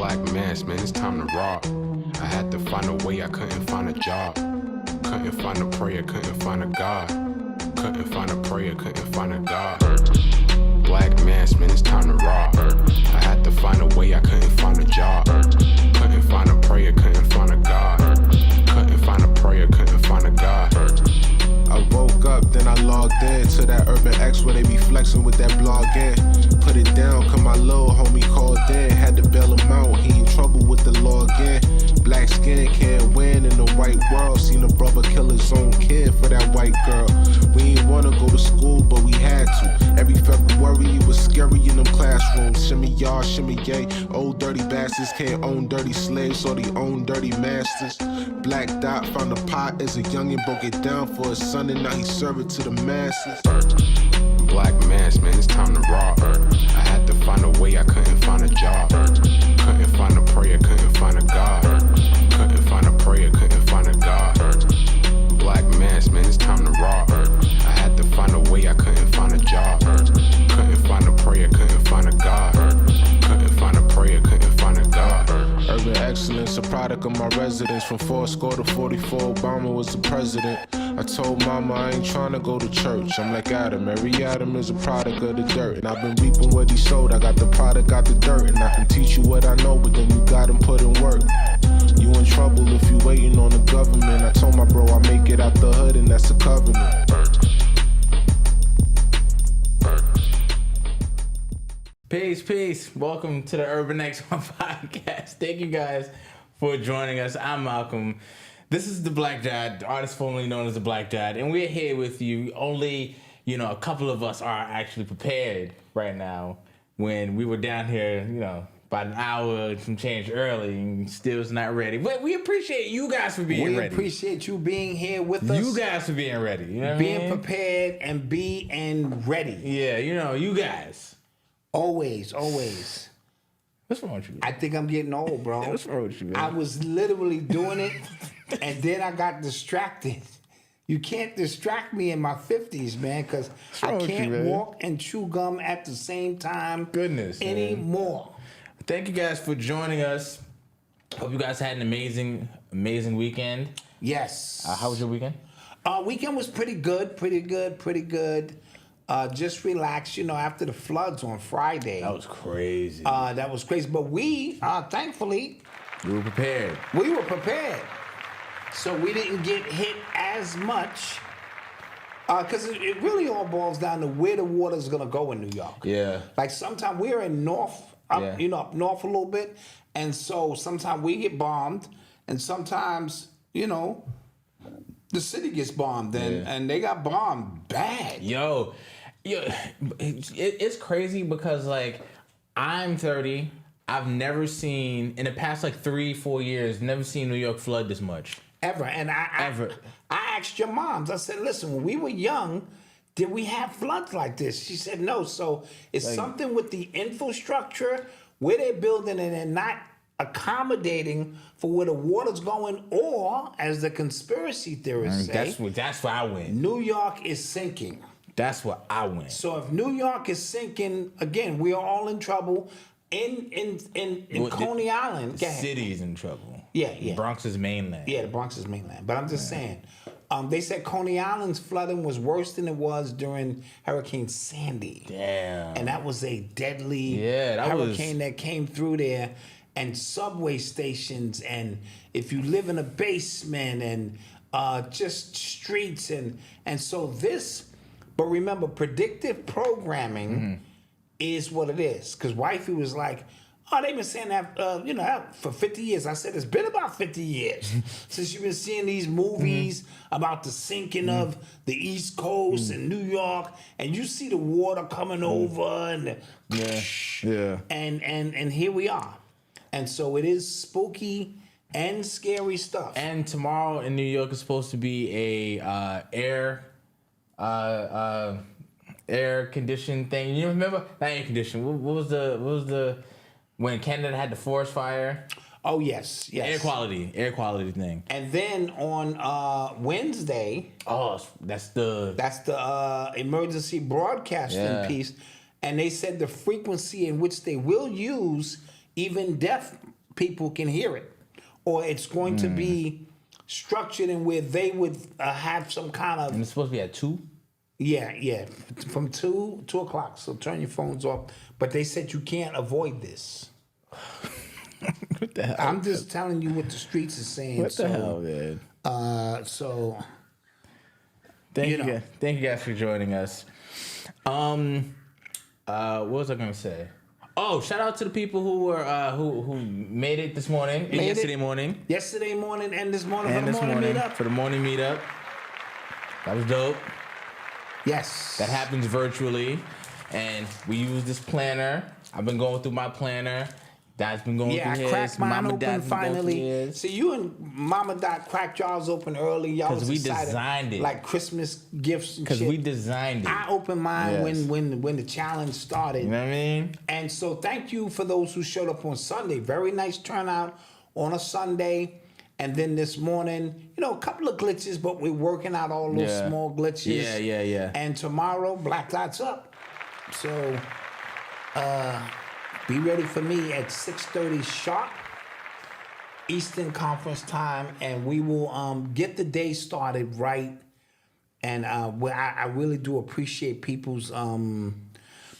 Black mass, man, it's time to rob. I had to find a way, I couldn't find a job. Couldn't find a prayer, couldn't find a God. Couldn't find a prayer, couldn't find a God. Black mass, man, it's time to rob. I had to find a way, I couldn't find a job. Couldn't find a prayer, couldn't find a God. Couldn't find a prayer, couldn't find a God. I woke up, then I logged in to that Urban X where they be flexing with that blog in. Put it down, cause my little homie called in. Had to bail him out, he in trouble with the law again. Black skin can't win in the white world. Seen a brother kill his own kid for that white girl. We ain't wanna go to school, but we had to. Every February it was scary in them classrooms. Shimmy y'all, shimmy yay. Old dirty bastards can't own dirty slaves, so they own dirty masters. Black Dot found a pot as a youngin', broke it down for his son, and now he serve it to the masses. Black mass, man, it's time to rob. I had to find a way, I couldn't find a job. Couldn't find a prayer, couldn't find a God. Couldn't find a prayer, couldn't find a God. Black mass, man, it's time to rob. I had to find a way, I couldn't find a job. Couldn't find a prayer, couldn't find a God. Couldn't find a prayer, couldn't find a God. Urban excellence, a product of my residence. From 4 to 44, Obama was the president. I told mama I ain't tryna go to church. I'm like Adam, every Adam is a product of the dirt. And I've been reaping what he sowed. I got the product, got the dirt. And I can teach you what I know, but then you gotta put in work. You in trouble if you waiting on the government. I told my bro I make it out the hood, and that's a covenant. Peace. Welcome to the Urban X podcast. Thank you guys for joining us. I'm Malcolm. This is the Black Dot, artist formerly known as the Black Dot, and we're here with you. Only, a couple of us are actually prepared right now. When we were down here, about an hour and some change early, and still is not ready. But we appreciate you guys for being ready. We appreciate you being here with us. You guys for being ready. You know what being I mean? prepared and being ready. Yeah, you guys. Always. What's wrong with you? I think I'm getting old, bro. What's wrong with you, man? I was literally doing it, and then I got distracted. You can't distract me in my 50s, man, because I can't walk and chew gum at the same time anymore. Thank you guys for joining us. Hope you guys had an amazing weekend. Yes. How was your weekend? Weekend was pretty good. Just relax, after the floods on Friday. That was crazy. But we, thankfully... We were prepared. So we didn't get hit as much. Because it really all boils down to where the water's going to go in New York. Yeah. Like sometimes we're in up north a little bit. And so sometimes we get bombed. And sometimes, the city gets bombed. And they got bombed bad. Yo, it's crazy because, I'm 30. I've never seen, in the past, 3-4 years, never seen New York flood this much. Ever. And I asked your moms, I said, listen, when we were young, did we have floods like this? She said no. So it's something with the infrastructure, where they're building and they're not accommodating for where the water's going, or, as the conspiracy theorists say, that's where I went. New York is sinking. That's where I went. So if New York is sinking, again, we are all in trouble. In Coney Island, the city's in trouble. Yeah. Bronx is mainland. Yeah, the Bronx is mainland. But I'm just saying, they said Coney Island's flooding was worse than it was during Hurricane Sandy. Damn. And that was a deadly hurricane that came through there. And subway stations, and if you live in a basement, and just streets, and so this. But remember, predictive programming is what it is. Because wifey was like, oh, they've been saying that, for 50 years. I said, it's been about 50 years since you've been seeing these movies about the sinking of the East Coast and New York, and you see the water coming over, and and here we are. And so it is spooky and scary stuff. And tomorrow in New York is supposed to be a air conditioned thing. You remember? Not air conditioned. What was the when Canada had the forest fire? Oh yes. Air quality thing. And then on Wednesday, that's the emergency broadcasting piece, and they said the frequency in which they will use even deaf people can hear it, or it's going to be structured in where they would have some kind of. And it's supposed to be at 2? Yeah, from 2 o'clock. So turn your phones off. But they said you can't avoid this. What the hell? I'm just telling you what the streets are saying. What the hell, man? Thank you guys for joining us. What was I gonna say? Oh, shout out to the people who were who made it this morning and yesterday morning. Yesterday morning and this morning And for the this morning morning meetup. for the morning meetup. That was dope. Yes. That happens virtually, and we use this planner. I've been going through my planner. Dad's been going through his. I cracked mine Mama open Dad's been going through finally. his. See, you and Mama Dot cracked y'all's open early. Y'all was we excited, designed it. like Christmas gifts and shit. Because we designed it. I opened mine Yes. when the challenge started. You know what I mean? And so thank you for those who showed up on Sunday. Very nice turnout on a Sunday. And then this morning, a couple of glitches, but we're working out all those small glitches. Yeah. And tomorrow, Black Dot's up. So be ready for me at 6:30 sharp Eastern Conference time, and we will get the day started right. And I really do appreciate people's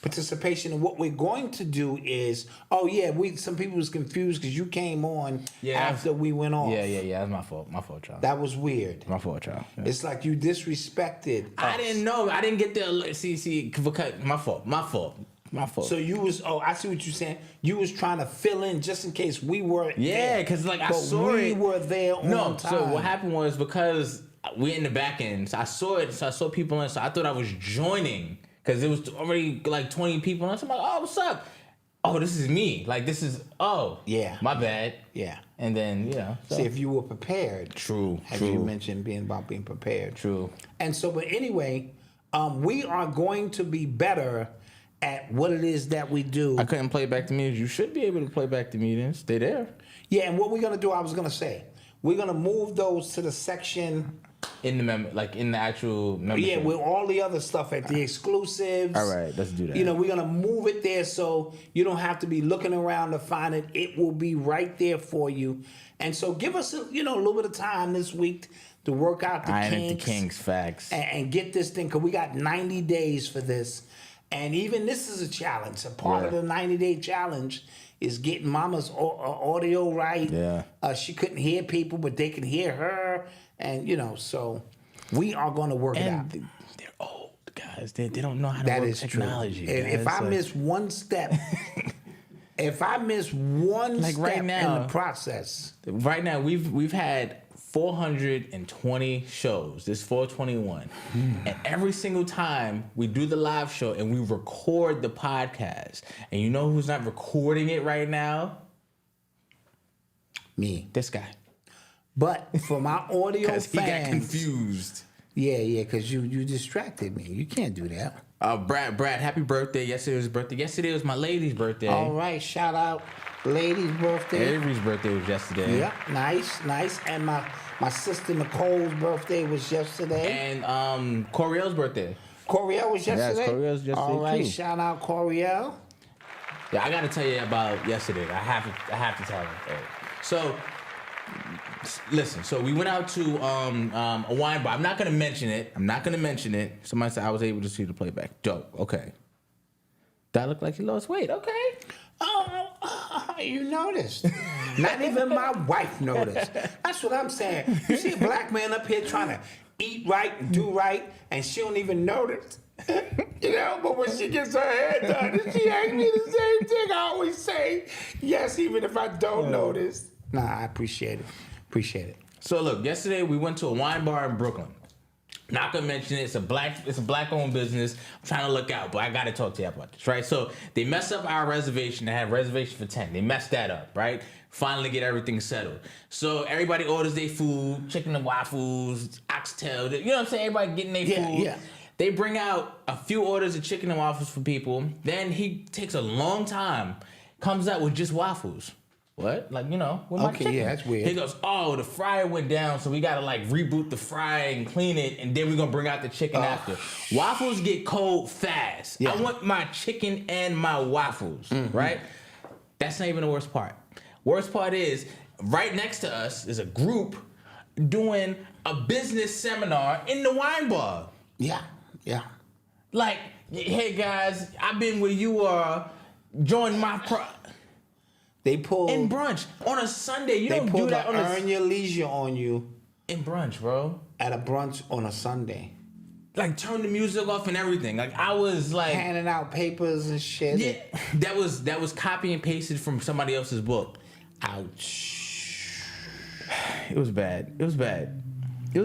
participation. And what we're going to do is, some people was confused because you came on after we went off. Yeah. That's my fault. My fault, y'all. That was weird. My fault, y'all. Yeah. It's like you disrespected I us. didn't know. I didn't get the see because my fault. So you was I see what you're saying. You was trying to fill in just in case we weren't there. because I but saw we it. were there on time. So what happened was because we're in the back end, so I saw it. So I saw people in. So I thought I was joining because it was already like 20 people. And I'm like, oh, what's up? Oh, this is me. Like this is my bad. Yeah. And then See if you were prepared. True. As you mentioned, being prepared. True. And so, but anyway, we are going to be better at what it is that we do. I couldn't play back the meetings. You should be able to play back the meetings. They're there. Yeah, and what we're gonna do, I was gonna say, we're gonna move those to the section in the actual membership. Yeah, with all the other stuff at the exclusives. All right, let's do that. We're gonna move it there so you don't have to be looking around to find it. It will be right there for you. And so give us a little bit of time this week to work out the kinks. Facts. And get this thing, because we got 90 days for this. And even this is a challenge. A part of the 90-day challenge is getting Mama's audio right. Yeah. She couldn't hear people, but they can hear her. And, so we are going to work it out. They're old, guys. They don't know how to work technology. If I miss one step, step in the process. Right now, we've had 420 shows. This 421. And every single time we do the live show and we record the podcast, and you know who's not recording it right now? Me. This guy. But for my audio fans, he got confused. Yeah, because you distracted me. You can't do that. Brad, happy birthday. Yesterday was his birthday. Yesterday was my lady's birthday. All right, shout out lady's birthday. Avery's birthday was yesterday. Yep, nice. And my sister Nicole's birthday was yesterday. And Coriel's birthday. Coriel was yesterday? Yes, Coriel's yesterday All right, too. shout out Coriel. Yeah, I got to tell you about yesterday. I have to tell you. So, listen. So we went out to a wine bar. I'm not gonna mention it. Somebody said I was able to see the playback. Dope. Okay. That looked like you lost weight. Okay. Oh, you noticed. Not even my wife noticed. That's what I'm saying. You see a black man up here trying to eat right and do right, and she don't even notice. But when she gets her hair done, she asks me the same thing. I always say yes, even if I don't notice. Nah, I appreciate it. So look, yesterday we went to a wine bar in Brooklyn. Not gonna mention it. It's a black-owned business. I'm trying to look out, but I gotta talk to you about this, right? So they messed up our reservation. They had a reservation for 10. They messed that up, right? Finally get everything settled. So everybody orders their food, chicken and waffles, oxtail. You know what I'm saying? Everybody getting their food. Yeah. They bring out a few orders of chicken and waffles for people. Then he takes a long time, comes out with just waffles. What? With my chicken. Yeah, that's weird. He goes, oh, the fryer went down, so we gotta reboot the fryer and clean it, and then we're gonna bring out the chicken after. Waffles get cold fast. Yeah. I want my chicken and my waffles, right? That's not even the worst part. Worst part is, right next to us is a group doing a business seminar in the wine bar. Yeah. Like, hey guys, I've been where you are. Join my They pull in brunch on a Sunday. You don't do that on earn your leisure on you in brunch, bro. At a brunch on a Sunday. Like, turn the music off and everything. Like, I was like handing out papers and shit. Yeah, that was copy and pasted from somebody else's book. Ouch. It was bad. Ouch. It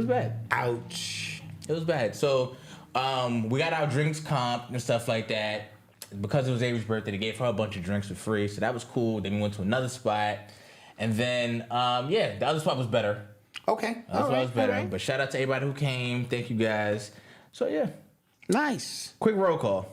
was bad. So, we got our drinks comped and stuff like that. Because it was Avery's birthday, they gave her a bunch of drinks for free, so that was cool. Then we went to another spot, and then the other spot was better. Okay, the other spot was better. But shout out to everybody who came. Thank you guys. So yeah, nice. Quick roll call.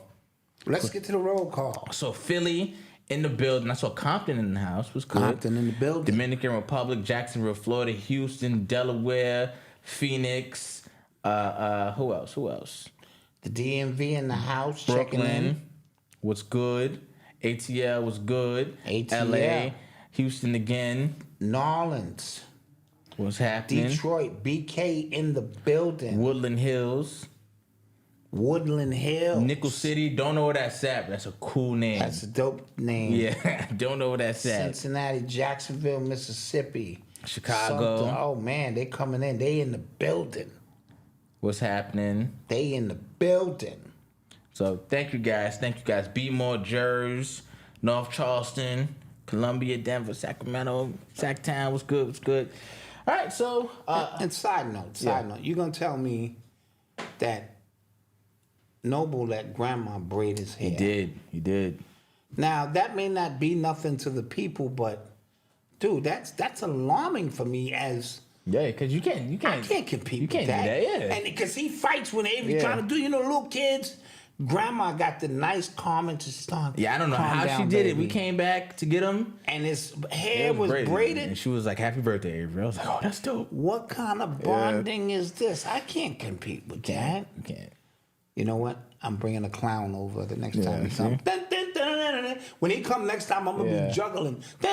Let's get to the roll call. So Philly in the building. I saw Compton in the house. Was good. Compton in the building. Dominican Republic, Jacksonville, Florida, Houston, Delaware, Phoenix. Who else? The DMV in the house. Brooklyn. Checking in. What's good? ATL was good. ATL. LA. Houston again. New Orleans. What's happening? Detroit. BK in the building. Woodland Hills. Nickel City. Don't know where that's at, but that's a cool name. That's a dope name. Yeah. Don't know where that's at. Cincinnati, Jacksonville, Mississippi. Chicago. Oh, man. They coming in. They in the building. What's happening? They in the building. So thank you guys. Be more Jersey, North Charleston, Columbia, Denver, Sacramento, Sacktown. What's good? All right, so and side note, you're gonna tell me that Noble let Grandma braid his hair. He did. Now that may not be nothing to the people, but dude, that's alarming for me as. Yeah, because you can't. I can't compete. You can't with that. do that. Yeah, and because he fights when Avery trying to do, little kids. Grandma got the nice calming to start. Yeah, I don't know how she did it. We came back to get him, and his hair was braided. And she was like, "Happy birthday, Avery." I was like, "Oh, that's dope." What kind of bonding is this? I can't compete with that. You can't. You know what? I'm bringing a clown over the next time he comes. When he come next time, I'm gonna be juggling. So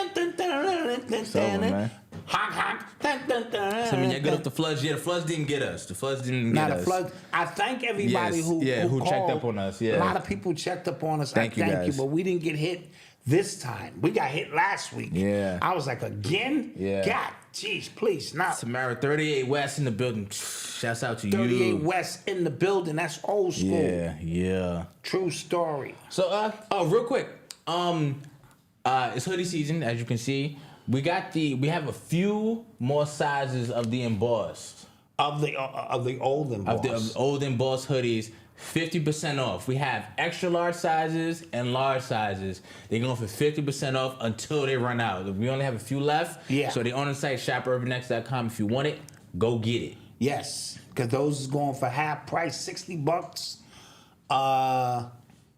when you get up the floods, the floods didn't get us. The floods didn't get us. Floods. I thank everybody who checked up on us. Yeah, a lot of people checked up on us. Thank you, but we didn't get hit this time. We got hit last week. Yeah, I was like, again? Yeah. God, jeez, please, not. Samara 38 West in the building. Shouts out to 38 you. West in the building. That's old school. Yeah. True story. So, real quick. It's hoodie season, as you can see. We have a few more sizes of the embossed. Of the old embossed. Of the old embossed hoodies. 50% off. We have extra large sizes and large sizes. They're going for 50% off until they run out. We only have a few left. Yeah. So they on the site, shopurbanx.com. If you want it, go get it. Yes, because those is going for half price, $60.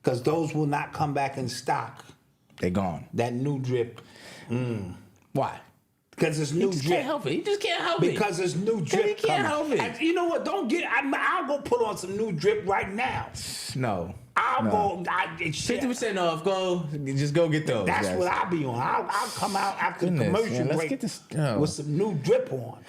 Because those will not come back in stock. They're gone. That new drip. Why? Because it's new drip. Can't help it. He just can't help it. Because it's new drip. He can't help it. And you know what? I'll go put on some new drip right now. No. I'll go. 50% off. Just go get those. That's guys. what I'll be on. I'll come out after the commercial break with some new drip on.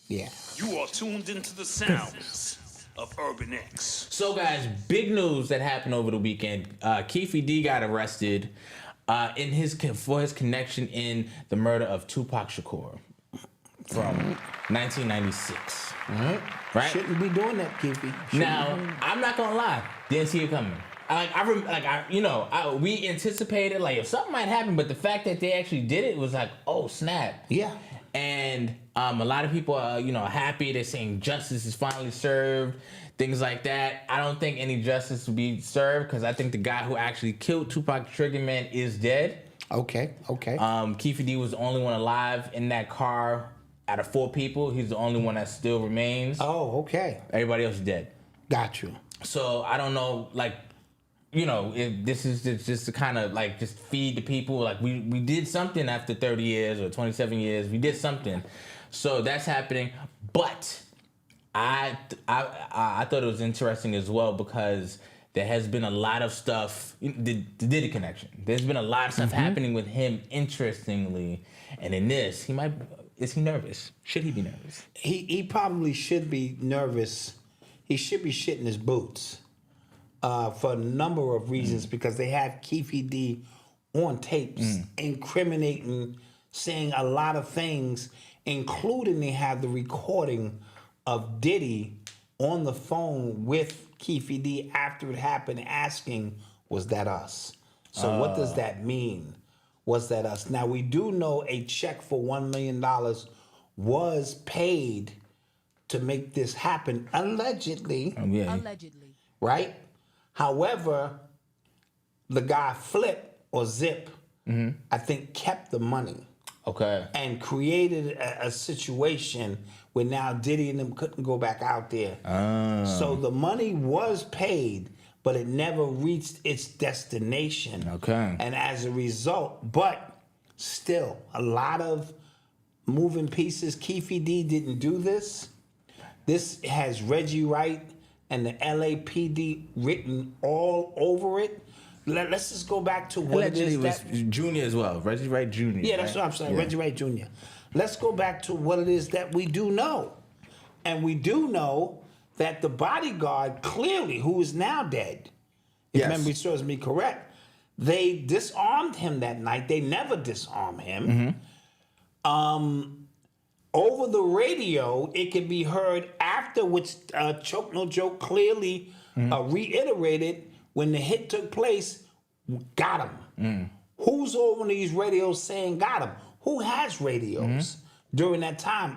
Yeah. You are tuned into the sounds of Urban X. So, guys, big news that happened over the weekend. Keffe D got arrested for his connection in the murder of Tupac Shakur from 1996. Mm-hmm. Right? Shouldn't be doing that, Keffe. Now, I'm not gonna lie, didn't see it coming. We anticipated if something might happen, but the fact that they actually did it was like, oh snap. Yeah. And a lot of people are, happy. They're saying justice is finally served, things like that. I don't think any justice will be served because I think the guy who actually killed Tupac Trigger Man is dead. Okay. Keffe D was the only one alive in that car out of 4 people. He's the only one that still remains. Oh, okay. Everybody else is dead. Got you. So I don't know, if this is just to kind of just feed the people. We did something after 30 years or 27 years. We did something. So that's happening. But I thought it was interesting as well because there has been a lot of stuff, the Diddy connection. There's been a lot of stuff happening with him, interestingly. And in this, is he nervous? Should he be nervous? He probably should be nervous. He should be shitting his boots for a number of reasons, because they have Keffe D on tapes incriminating, saying a lot of things, including they have the recording of Diddy on the phone with Keffe D after it happened, asking, was that us? So what does that mean? Was that us? Now, we do know a check for $1 million was paid to make this happen, allegedly. Allegedly. Right? However, the guy Flip or Zip, I think, kept the money. Okay. And created a situation where now Diddy and them couldn't go back out there. So the money was paid, but it never reached its destination. Okay. And as a result, but still, a lot of moving pieces. Keffe D didn't do this. This has Reggie Wright and the LAPD written all over it. Let's just go back to what Allegedly it is. it was Junior as well. Reggie Wright Jr. Yeah, that's what I'm saying. Yeah. Reggie Wright Jr. Let's go back to what it is that we do know. And we do know that the bodyguard, clearly, who is now dead, if memory serves me correct, they disarmed him that night. They never disarm him. Over the radio, it can be heard after, which Choke No Joke clearly reiterated, when the hit took place, got him. Who's over these radios saying got him? Who has radios during that time?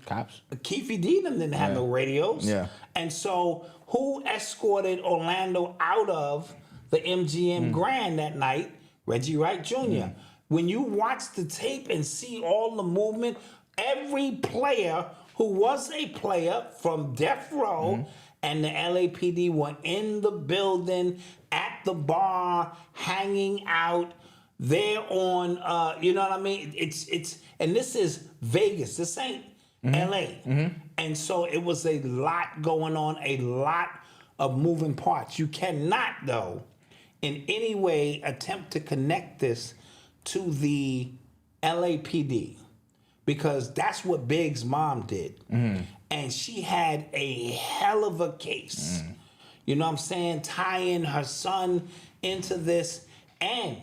Cops. Keffe D didn't have no radios. Yeah. And so who escorted Orlando out of the MGM Grand that night? Reggie Wright Jr. When you watch the tape and see all the movement, every player who was a player from Death Row and the LAPD were in the building, at the bar, hanging out. They're on, you know what I mean? It's and this is Vegas. This ain't LA. And so it was a lot going on, a lot of moving parts. You cannot, though, in any way attempt to connect this to the LAPD, because that's what Big's mom did. And she had a hell of a case. You know what I'm saying? Tying her son into this, and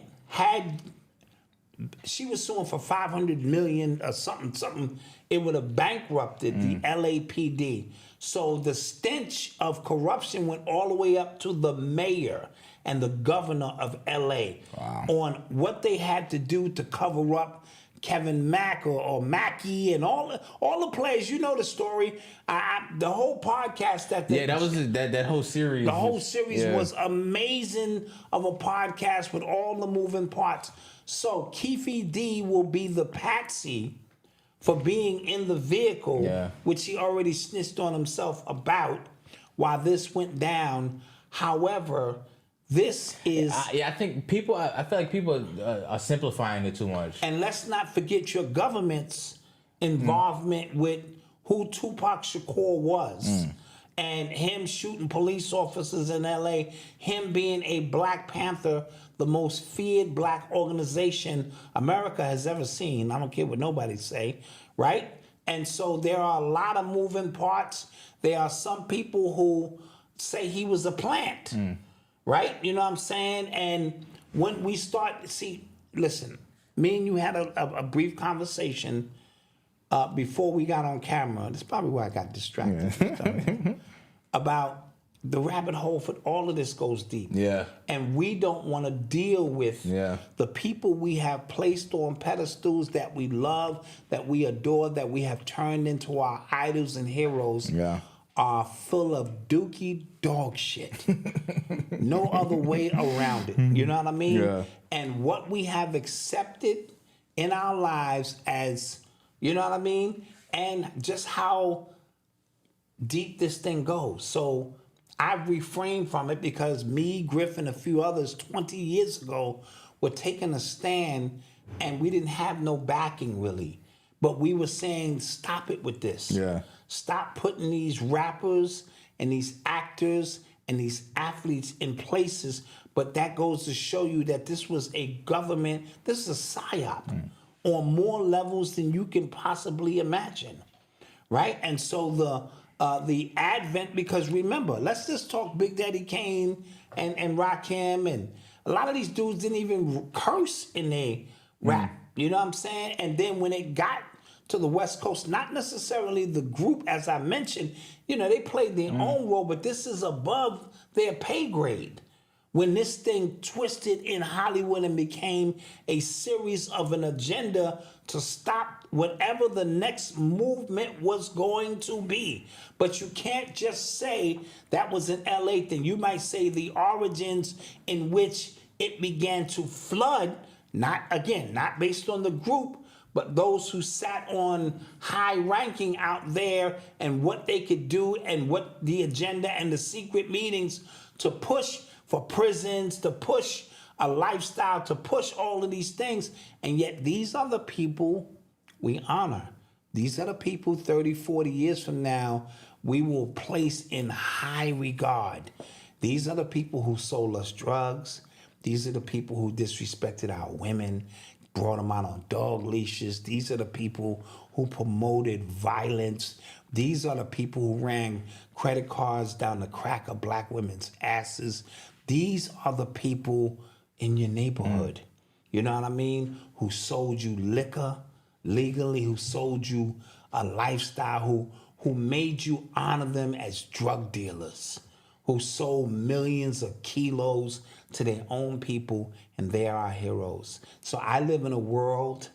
she was suing for $500 million or something. It would have bankrupted the LAPD. So the stench of corruption went all the way up to the mayor and the governor of LA on what they had to do to cover up Kevin Mack or Mackey and all the players. You know the story. The whole podcast that was that whole series. The whole series was amazing of a podcast with all the moving parts. So Keffe D will be the patsy for being in the vehicle, which he already snitched on himself about while this went down. However, this is... I think people... I feel like people are simplifying it too much. And let's not forget your government's involvement with who Tupac Shakur was. And him shooting police officers in L.A., him being a Black Panther, the most feared black organization America has ever seen. I don't care what nobody say, right? And so there are a lot of moving parts. There are some people who say he was a plant. Right? You know what I'm saying? And when we start, listen, me and you had a brief conversation before we got on camera. That's probably why I got distracted. About the rabbit hole for all of this goes deep. Yeah. And we don't want to deal with the people we have placed on pedestals that we love, that we adore, that we have turned into our idols and heroes. Are full of dookie dog shit. No other way around it. You know what I mean? And what we have accepted in our lives as, you know what I mean? And just how deep this thing goes. So I've refrained from it because me, Griff, and a few others 20 years ago were taking a stand, and we didn't have no backing really. But we were saying, stop it with this. Stop putting these rappers and these actors and these athletes in places, but that goes to show you that this was a government, this is a psyop on more levels than you can possibly imagine, right? And so the advent, because remember, let's just talk Big Daddy Kane and Rakim, and a lot of these dudes didn't even curse in their rap, you know what I'm saying? And then when it got to the West Coast, not necessarily the group, as I mentioned, you know, they played their own role, but this is above their pay grade. When this thing twisted in Hollywood and became a series of an agenda to stop whatever the next movement was going to be. But you can't just say that was an LA thing. You might say the origins in which it began to flood, not based on the group, but those who sat on high ranking out there and what they could do and what the agenda and the secret meetings to push for prisons, to push a lifestyle, to push all of these things. And yet these are the people we honor. These are the people 30, 40 years from now we will place in high regard. These are the people who sold us drugs. These are the people who disrespected our women, brought them out on dog leashes. These are the people who promoted violence. These are the people who ran credit cards down the crack of black women's asses. These are the people in your neighborhood, you know what I mean, who sold you liquor legally, who sold you a lifestyle, who made you honor them as drug dealers, who sold millions of kilos to their own people, and they are our heroes. So I live in a world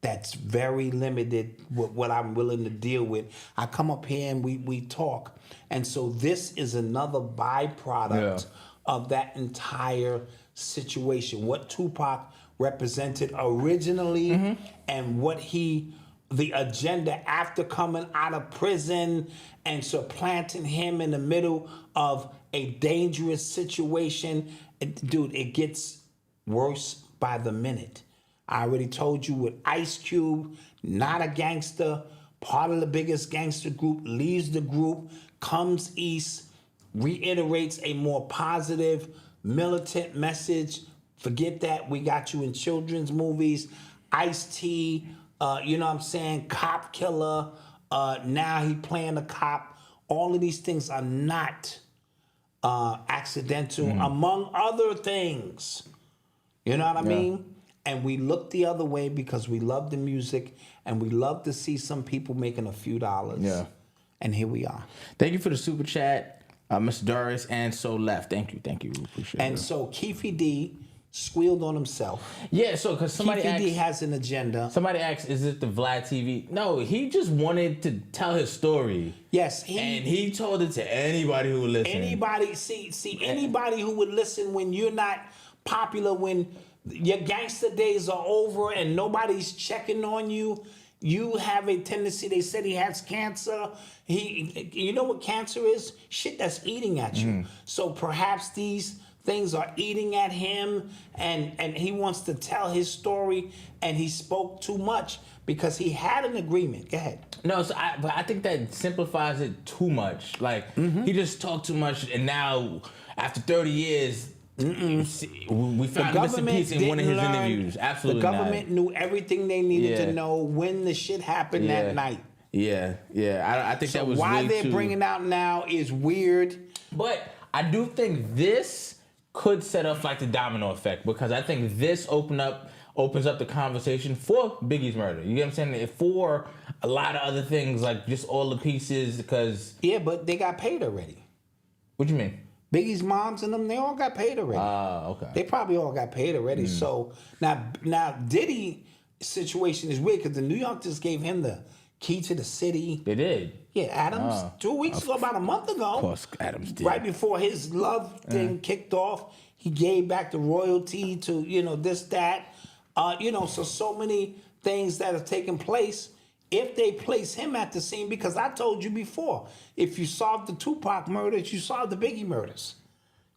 that's very limited with what I'm willing to deal with. I come up here and we talk. And so this is another byproduct of that entire situation. What Tupac represented originally and what the agenda after coming out of prison and supplanting him in the middle of a dangerous situation. Dude, it gets worse by the minute. I already told you with Ice Cube, not a gangster, part of the biggest gangster group, leaves the group, comes east, reiterates a more positive, militant message. Forget that, we got you in children's movies. Ice-T, you know what I'm saying, cop killer, now he playing a cop. All of these things are not accidental, among other things. You know what I mean? And we look the other way because we love the music and we love to see some people making a few dollars. Yeah. And here we are. Thank you for the super chat, Mr. Doris and So Left. Thank you. Appreciate it. And so Keffe D squealed on himself. Yeah, so because somebody Keffe D has an agenda. Somebody asked, is it the Vlad TV? No, he just wanted to tell his story. Yes, and he told it to anybody who would listen. Anybody who would listen when you're not popular, when your gangster days are over and nobody's checking on you. You have a tendency, they said he has cancer. You know what cancer is? Shit that's eating at you. So perhaps these things are eating at him and he wants to tell his story and he spoke too much because he had an agreement. Go ahead. No, but I think that simplifies it too much. Like, he just talked too much and now, after 30 years, we found missing piece in one of his interviews. Absolutely The government knew everything they needed to know when the shit happened that night. Yeah. I think that was why way they're too... bringing out now is weird. But I do think this could set up like the domino effect because I think this opens up the conversation for Biggie's murder. You get what I'm saying? For a lot of other things, like just all the pieces, because... Yeah, but they got paid already. What do you mean? Biggie's moms and them, they all got paid already. Okay. They probably all got paid already. So now Diddy situation is weird because the New York just gave him the key to the city. They did. Yeah, Adams. 2 weeks ago, about a month ago. Of course, Adams did. Right before his love thing kicked off, he gave back the royalty to, this, that. So many things that have taken place. If they place him at the scene, because I told you before, if you solve the Tupac murders, you solve the Biggie murders.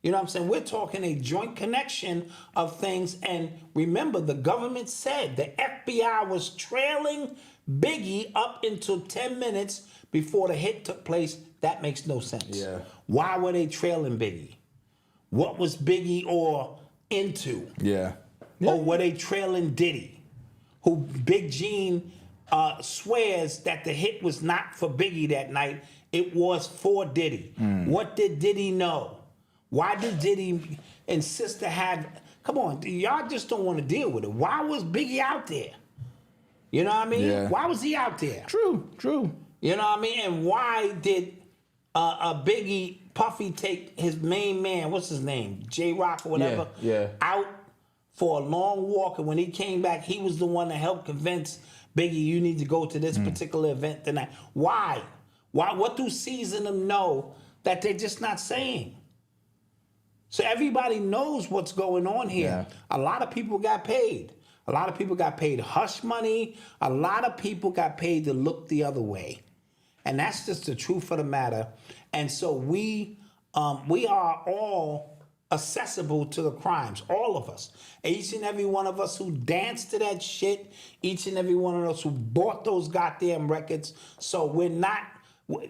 You know what I'm saying? We're talking a joint connection of things. And remember, the government said the FBI was trailing Biggie up until 10 minutes before the hit took place. That makes no sense. Yeah. Why were they trailing Biggie? What was Biggie or into? Yeah. Or were they trailing Diddy? Who Big Gene swears that the hit was not for Biggie that night. It was for Diddy. What did Diddy know? Why did Diddy insist to have... Come on, y'all just don't want to deal with it. Why was Biggie out there? You know what I mean? Yeah. Why was he out there? True. You know what I mean? And why did Biggie Puffy take his main man, what's his name, J-Rock or whatever, out for a long walk? And when he came back, he was the one that helped convince Biggie, you need to go to this particular event tonight. Why? What do C's and them know that they're just not saying? So everybody knows what's going on here. Yeah. A lot of people got paid. A lot of people got paid hush money. A lot of people got paid to look the other way. And that's just the truth of the matter. And so we are all accessible to the crimes, all of us. Each and every one of us who danced to that shit, each and every one of us who bought those goddamn records. So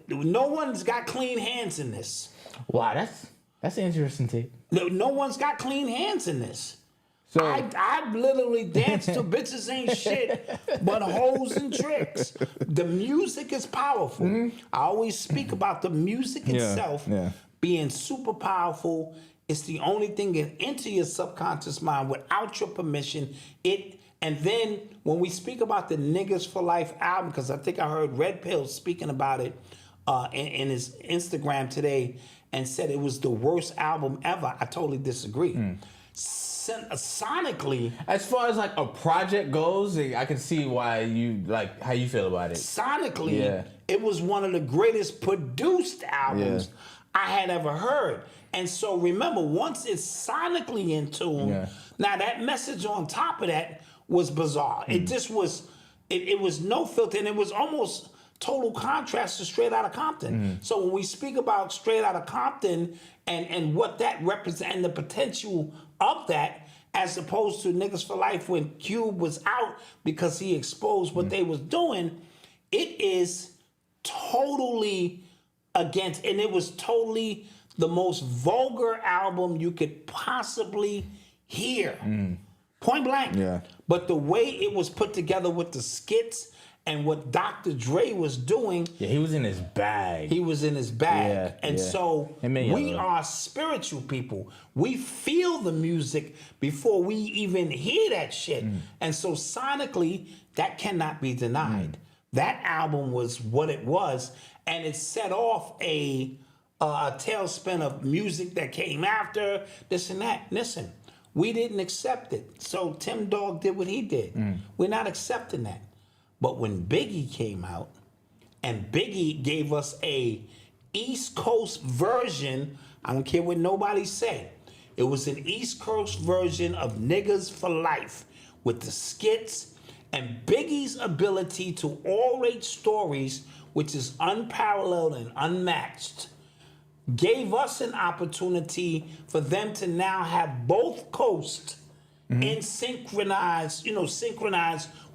no one's got clean hands in this. Wow, that's an interesting take. No one's got clean hands in this. So I literally danced to bitches ain't shit but hoes and tricks. The music is powerful. I always speak about the music itself being super powerful. It's the only thing that enter your subconscious mind without your permission. And then when we speak about the Niggas for Life album, because I think I heard Red Pill speaking about it in his Instagram today, and said it was the worst album ever. I totally disagree. Sonically, as far as like a project goes, I can see why you like how you feel about it. Sonically, it was one of the greatest produced albums I had ever heard. And so remember, once it's sonically in tune, now that message on top of that was bizarre. It just was, it was no filter, and it was almost total contrast to Straight Outta Compton. So when we speak about Straight Outta Compton and what that represents and the potential of that, as opposed to Niggas for Life when Cube was out because he exposed what they was doing, it is totally against, and it was totally the most vulgar album you could possibly hear. Point blank. Yeah. But the way it was put together with the skits and what Dr. Dre was doing. Yeah, he was in his bag. So we are spiritual people. We feel the music before we even hear that shit. And so sonically, that cannot be denied. That album was what it was, and it set off a tailspin of music that came after, this and that. Listen, we didn't accept it. So Tim Dog did what he did. We're not accepting that. But when Biggie came out, and Biggie gave us a East Coast version, I don't care what nobody say, it was an East Coast version of Niggas for Life with the skits and Biggie's ability to orate stories, which is unparalleled and unmatched, gave us an opportunity for them to now have both coasts in synchronized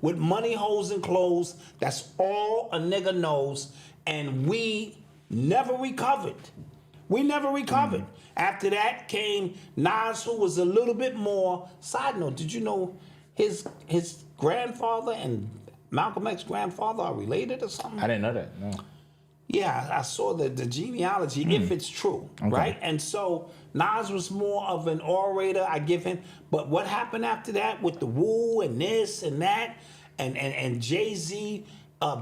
with money, hoes, and clothes. That's all a nigga knows. And we never recovered. After that came Nas, who was a little bit more. Side note, did you know his grandfather and Malcolm X's grandfather are related or something? I didn't know that, no. Yeah, I saw the genealogy, if it's true, right? And so Nas was more of an orator, I give him. But what happened after that with the Wu and this and that, and Jay-Z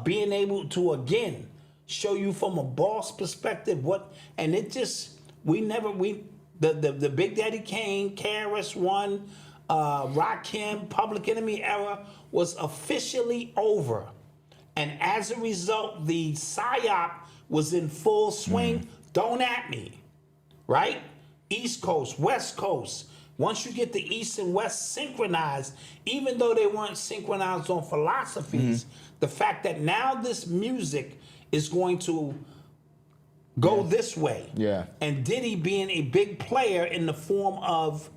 being able to, again, show you from a boss perspective and it just, the Big Daddy Kane, KRS-One, Rakim, Public Enemy era was officially over. And as a result, the PSYOP was in full swing. Don't at me, right? East Coast, West Coast. Once you get the East and West synchronized, even though they weren't synchronized on philosophies, the fact that now this music is going to go this way. Yeah. And Diddy being a big player in the form of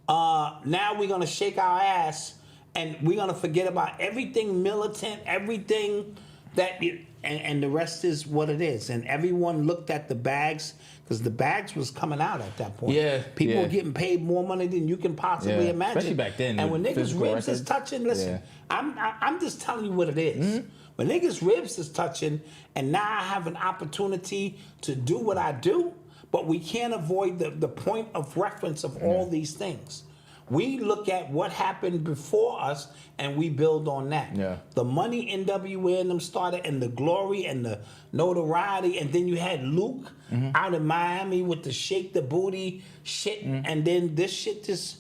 now we're going to shake our ass and we're gonna forget about everything militant, everything that, and the rest is what it is. And everyone looked at the bags because the bags was coming out at that point. Yeah, people were getting paid more money than you can possibly imagine. Especially back then. And when niggas' ribs is touching, listen, I'm just telling you what it is. When niggas' ribs is touching, and now I have an opportunity to do what I do, but we can't avoid the point of reference of all these things. We look at what happened before us and we build on that. Yeah. The money NWA and them started, and the glory and the notoriety, and then you had Luke out in Miami with the shake the booty shit, and then this shit just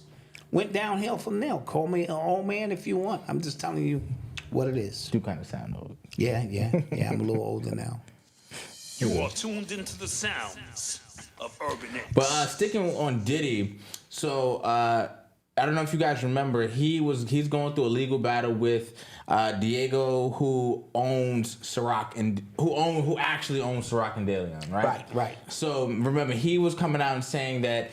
went downhill from there. Call me an old man if you want. I'm just telling you what it is. You kind of sound old. Yeah, I'm a little older now. You are tuned into the sounds of Urban X. But sticking on Diddy, so I don't know if you guys remember, he's going through a legal battle with Diego, who owns Ciroc and who actually owns Ciroc and DeLeon, right? Right. So remember, he was coming out and saying that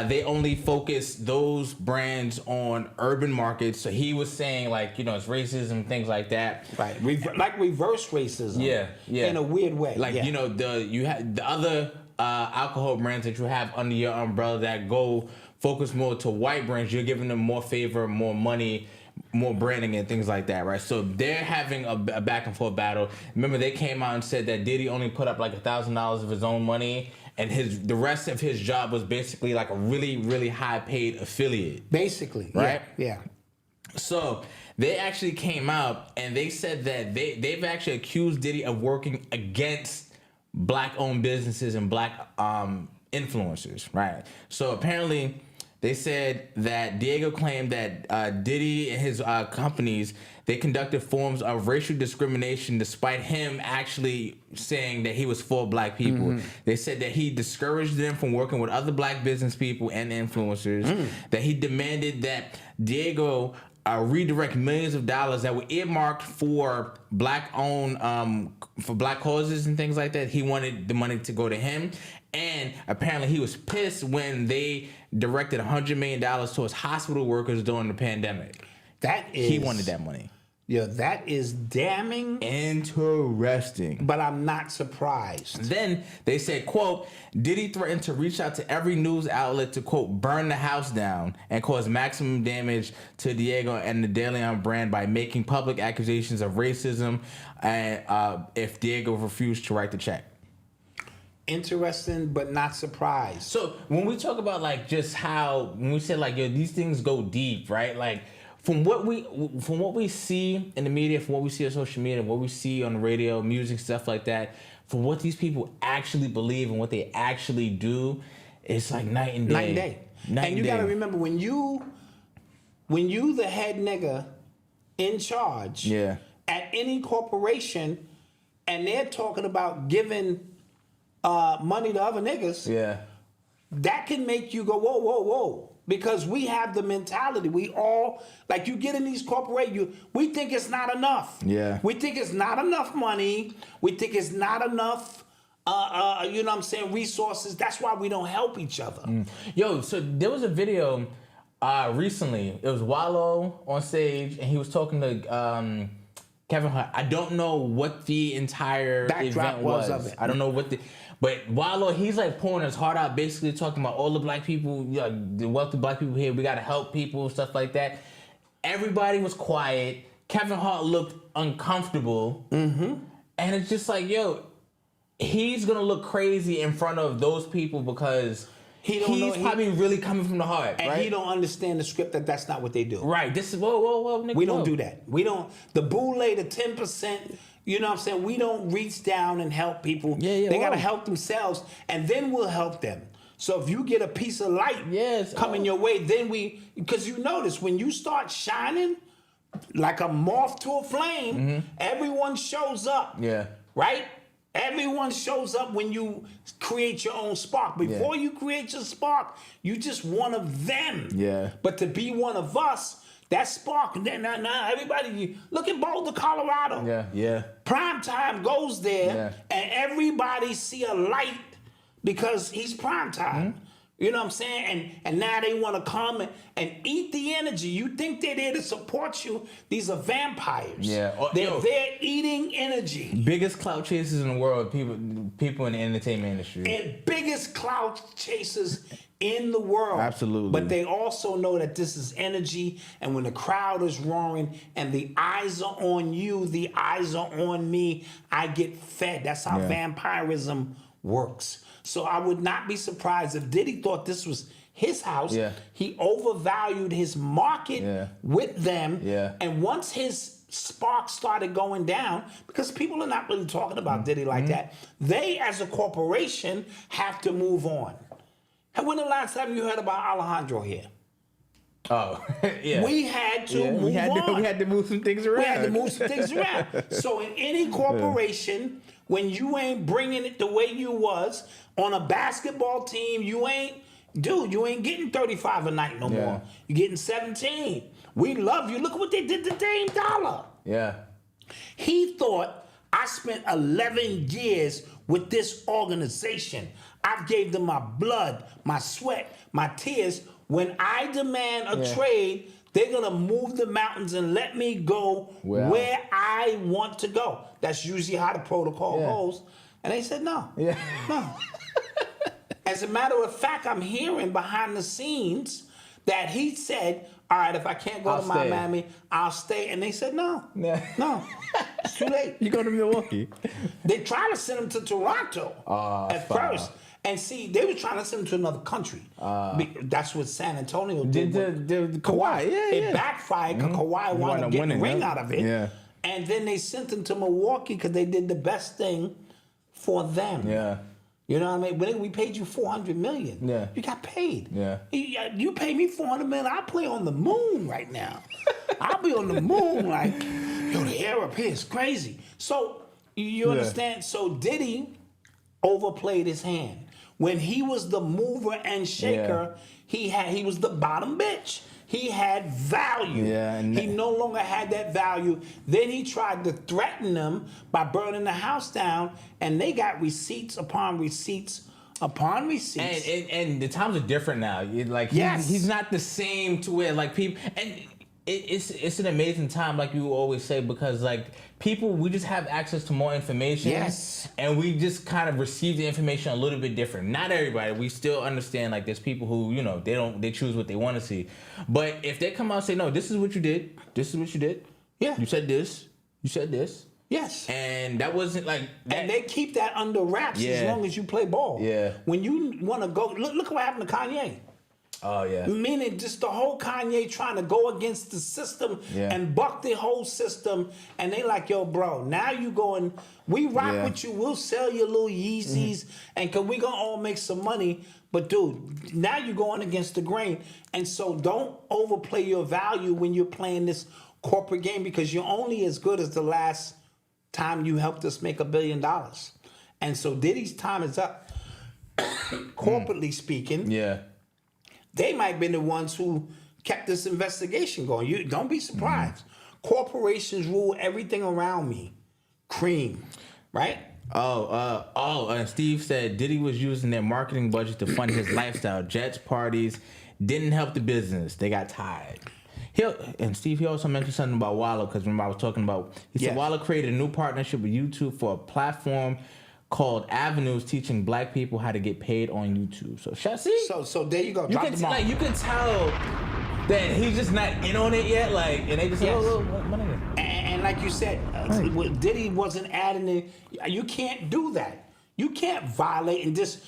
they only focus those brands on urban markets. So he was saying, like, it's racism, things like that. Right. Like reverse racism. Yeah. In a weird way. Like, you have the other alcohol brands that you have under your umbrella that go focus more to white brands, you're giving them more favor, more money, more branding and things like that, right? So they're having a back and forth battle. Remember, they came out and said that Diddy only put up like $1,000 of his own money, and the rest of his job was basically like a really, really high paid affiliate. Basically, right? Yeah. So they actually came out and they said that they've actually accused Diddy of working against black-owned businesses and black influencers, right? So apparently, they said that Diego claimed that Diddy and his companies, they conducted forms of racial discrimination despite him actually saying that he was for black people. They said that he discouraged them from working with other black business people and influencers, that he demanded that Diego redirect millions of dollars that were earmarked for black-owned, for black causes and things like that. He wanted the money to go to him. And apparently he was pissed when they directed $100 million towards hospital workers during the pandemic. He wanted that money. Yeah, that is damning. Interesting. But I'm not surprised. Then they said, quote, Diddy threatened to reach out to every news outlet to, quote, burn the house down and cause maximum damage to Diego and the DeLeon brand by making public accusations of racism and if Diego refused to write the check. Interesting, but not surprised. So when we talk about like just how, when we say like, yo, these things go deep, right? Like from what we see in the media, from what we see on social media, what we see on the radio, music, stuff like that, from what these people actually believe and what they actually do, it's like night and day. Night and day. And you got to remember, when you the head nigga in charge at any corporation, and they're talking about giving money to other niggas, that can make you go, whoa, whoa, whoa. Because we have the mentality. We all, like, you get in these corporations, we think it's not enough. Yeah. We think it's not enough money. We think it's not enough, you know what I'm saying, resources. That's why we don't help each other. Yo, so there was a video recently. It was Wallow on stage, and he was talking to Kevin Hart. I don't know what the entire event was. Of it. I don't know what the... But Wallow, he's like pouring his heart out, basically talking about all the black people, the wealthy black people here. We got to help people, stuff like that. Everybody was quiet. Kevin Hart looked uncomfortable. And it's just like, yo, he's going to look crazy in front of those people because he's probably really coming from the heart. And right? he don't understand the script that's not what they do. Right. This is, whoa, nigga. We don't do that. We don't, the boule, the 10%, you know what I'm saying? We don't reach down and help people. They got to help themselves, and then we'll help them. So if you get a piece of light coming your way, then because you notice when you start shining like a moth to a flame, everyone shows up. Yeah. Right? Everyone shows up when you create your own spark. Before you create your spark, you just one of them. Yeah. But to be one of us, that spark, now everybody, look at Boulder, Colorado. Yeah. Prime time goes there, and everybody see a light because he's prime time. You know what I'm saying? And now they want to come and eat the energy. You think they're there to support you. These are vampires. Yeah. They're there eating energy. Biggest clout chasers in the world, people in the entertainment industry. And biggest clout chasers in the world. Absolutely. But they also know that this is energy, and when the crowd is roaring and the eyes are on you, the eyes are on me, I get fed. That's how vampirism works. So I would not be surprised if Diddy thought this was his house. Yeah. He overvalued his market with them. Yeah. And once his spark started going down, because people are not really talking about Diddy like that, they as a corporation have to move on. And when the last time you heard about Alejandro here? Oh, yeah. We had to move on. We had to move some things around. We had to move some things around. So in any corporation, when you ain't bringing it the way you was on a basketball team, you ain't getting 35 a night no more. You're getting 17. We love you. Look at what they did to Dame Dollar. Yeah. He thought, I spent 11 years with this organization. I gave them my blood, my sweat, my tears. When I demand a trade, they're going to move the mountains and let me go where I want to go. That's usually how the protocol goes. And they said, no. Yeah. No. As a matter of fact, I'm hearing behind the scenes that he said, all right, if I can't go to Miami, I'll stay. And they said, no. No. It's too late. You go to Milwaukee. They tried to send him to Toronto at first. And see, they were trying to send him to another country. That's what San Antonio did. The Kawhi. It backfired because Kawhi wanted to get the ring out of it. Yeah. And then they sent him to Milwaukee because they did the best thing for them. Yeah. You know what I mean? When we paid you $400 million, you got paid. Yeah. You paid me $400 million. I play on the moon right now. I'll be on the moon like, yo, the air up here is crazy. So you understand? So Diddy overplayed his hand. When he was the mover and shaker, he was the bottom bitch. He had value. Yeah, he no longer had that value. Then he tried to threaten them by burning the house down, and they got receipts upon receipts upon receipts. And the times are different now. He's not the same to where like people and. It's an amazing time, like you always say, because like people, we just have access to more information. Yes. And we just kind of receive the information a little bit different. Not everybody. We still understand like there's people who, they choose what they want to see. But if they come out and say, no, this is what you did. This is what you did. Yeah. You said this. You said this. Yes. And that wasn't like that. And they keep that under wraps as long as you play ball. Yeah. When you want to go, look what happened to Kanye. Oh, yeah. Meaning just the whole Kanye trying to go against the system and buck the whole system. And they like, yo, bro, now you going, we rock with you. We'll sell your little Yeezys and we going to all make some money. But, dude, now you're going against the grain. And so don't overplay your value when you're playing this corporate game because you're only as good as the last time you helped us make $1 billion. And so Diddy's time is up, corporately speaking. Yeah. They might have been the ones who kept this investigation going. You don't be surprised. Corporations rule everything around me. Cream, right? And Steve said Diddy was using their marketing budget to fund his lifestyle. Jets, parties, didn't help the business. They got tired. And Steve, he also mentioned something about Wallow, because remember I was talking about, he said Wallow created a new partnership with YouTube for a platform called Avenues, teaching black people how to get paid on YouTube. So there you go. You can tell that he's just not in on it yet. And they just and like you said, Diddy wasn't adding it. You can't do that. You can't violate and just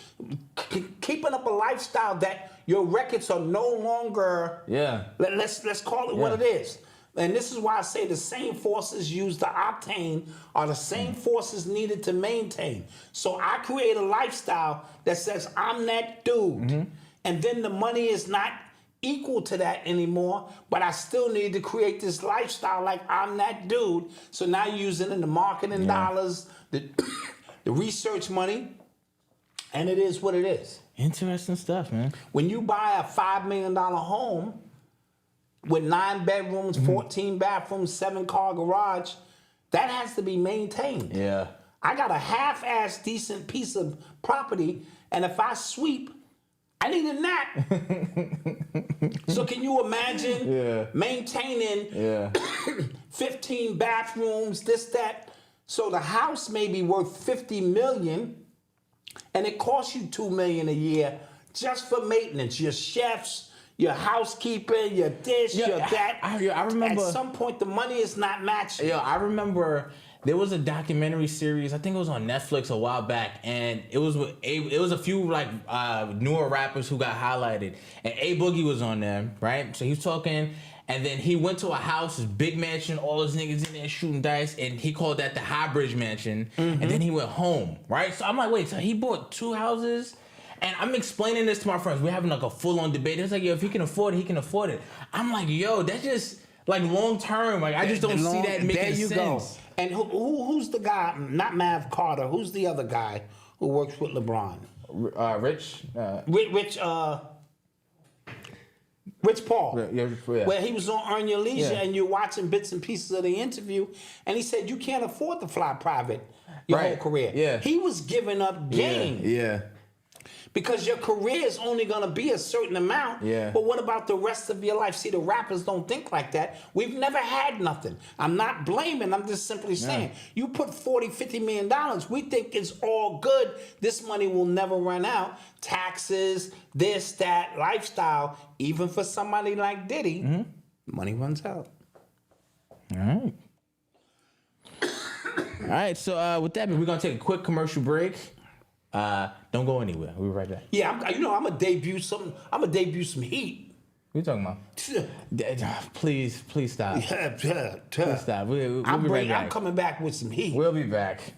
keeping up a lifestyle that your records are no longer. Yeah. Let's call it what it is. And this is why I say the same forces used to obtain are the same forces needed to maintain. So I create a lifestyle that says I'm that dude. And then the money is not equal to that anymore, but I still need to create this lifestyle like I'm that dude. So now you're using in the marketing dollars, the research money, and it is what it is. Interesting stuff, man. When you buy a $5 million home, with 9 bedrooms, 14 bathrooms, 7-car garage, that has to be maintained. Yeah. I got a half-ass decent piece of property, and if I sweep I need a nap. So can you imagine maintaining 15 bathrooms, this, that? So the house may be worth $50 million, and it costs you $2 million a year just for maintenance. Your chefs, your housekeeping, your this, your that. I remember at some point the money is not matching. Yeah, I remember there was a documentary series. I think it was on Netflix a while back, and it was a few like newer rappers who got highlighted, and A Boogie was on there, right? So he was talking. And then he went to a house, his big mansion, all his niggas in there shooting dice, and he called that the High Bridge Mansion. Mm-hmm. And then he went home, right? So I'm like, wait, so he bought 2 houses? And I'm explaining this to my friends. We're having like a full-on debate. It's like, yo, if he can afford it, he can afford it. I'm like, yo, that's just like long-term. Like, I just don't see that making sense. There you go. And who's the guy, not Mav Carter, who's the other guy who works with LeBron? Rich? Rich Paul, yeah. Where he was on Earn Your Leisure, Yeah. and you're watching bits and pieces of the interview, and he said you can't afford to fly private your whole career. Yeah. He was giving up game. Yeah. Because your career is only going to be a certain amount. Yeah. But what about the rest of your life? See, the rappers don't think like that. We've never had nothing. I'm not blaming. I'm just simply saying, you put $40, $50 million, we think it's all good. This money will never run out. Taxes, this, that, lifestyle. Even for somebody like Diddy, money runs out. All right. So with that, we're going to take a quick commercial break. Don't go anywhere. We'll be right back. Yeah, I'm gonna debut something. I'm gonna debut some heat. What are you talking about? Please stop. Please stop. We'll be right back. I'm coming back with some heat. We'll be back.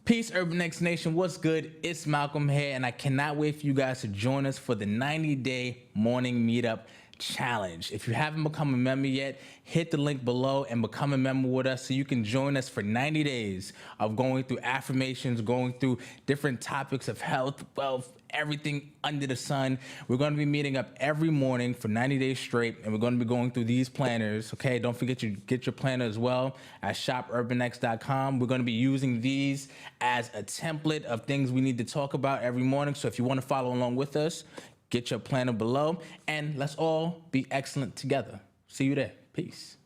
Peace, Urban X Nation. What's good? It's Malcolm here, and I cannot wait for you guys to join us for the 90-day morning meetup challenge. If you haven't become a member yet, hit the link below and become a member with us so you can join us for 90 days of going through affirmations, going through different topics of health, wealth, everything under the sun. We're going to be meeting up every morning for 90 days straight, and we're going to be going through these planners, okay? Don't forget to get your planner as well at shopunbanx.com. We're going to be using these as a template of things we need to talk about every morning, so if you want to follow along with us, get your planner below, and let's all be excellent together. See you there. Peace.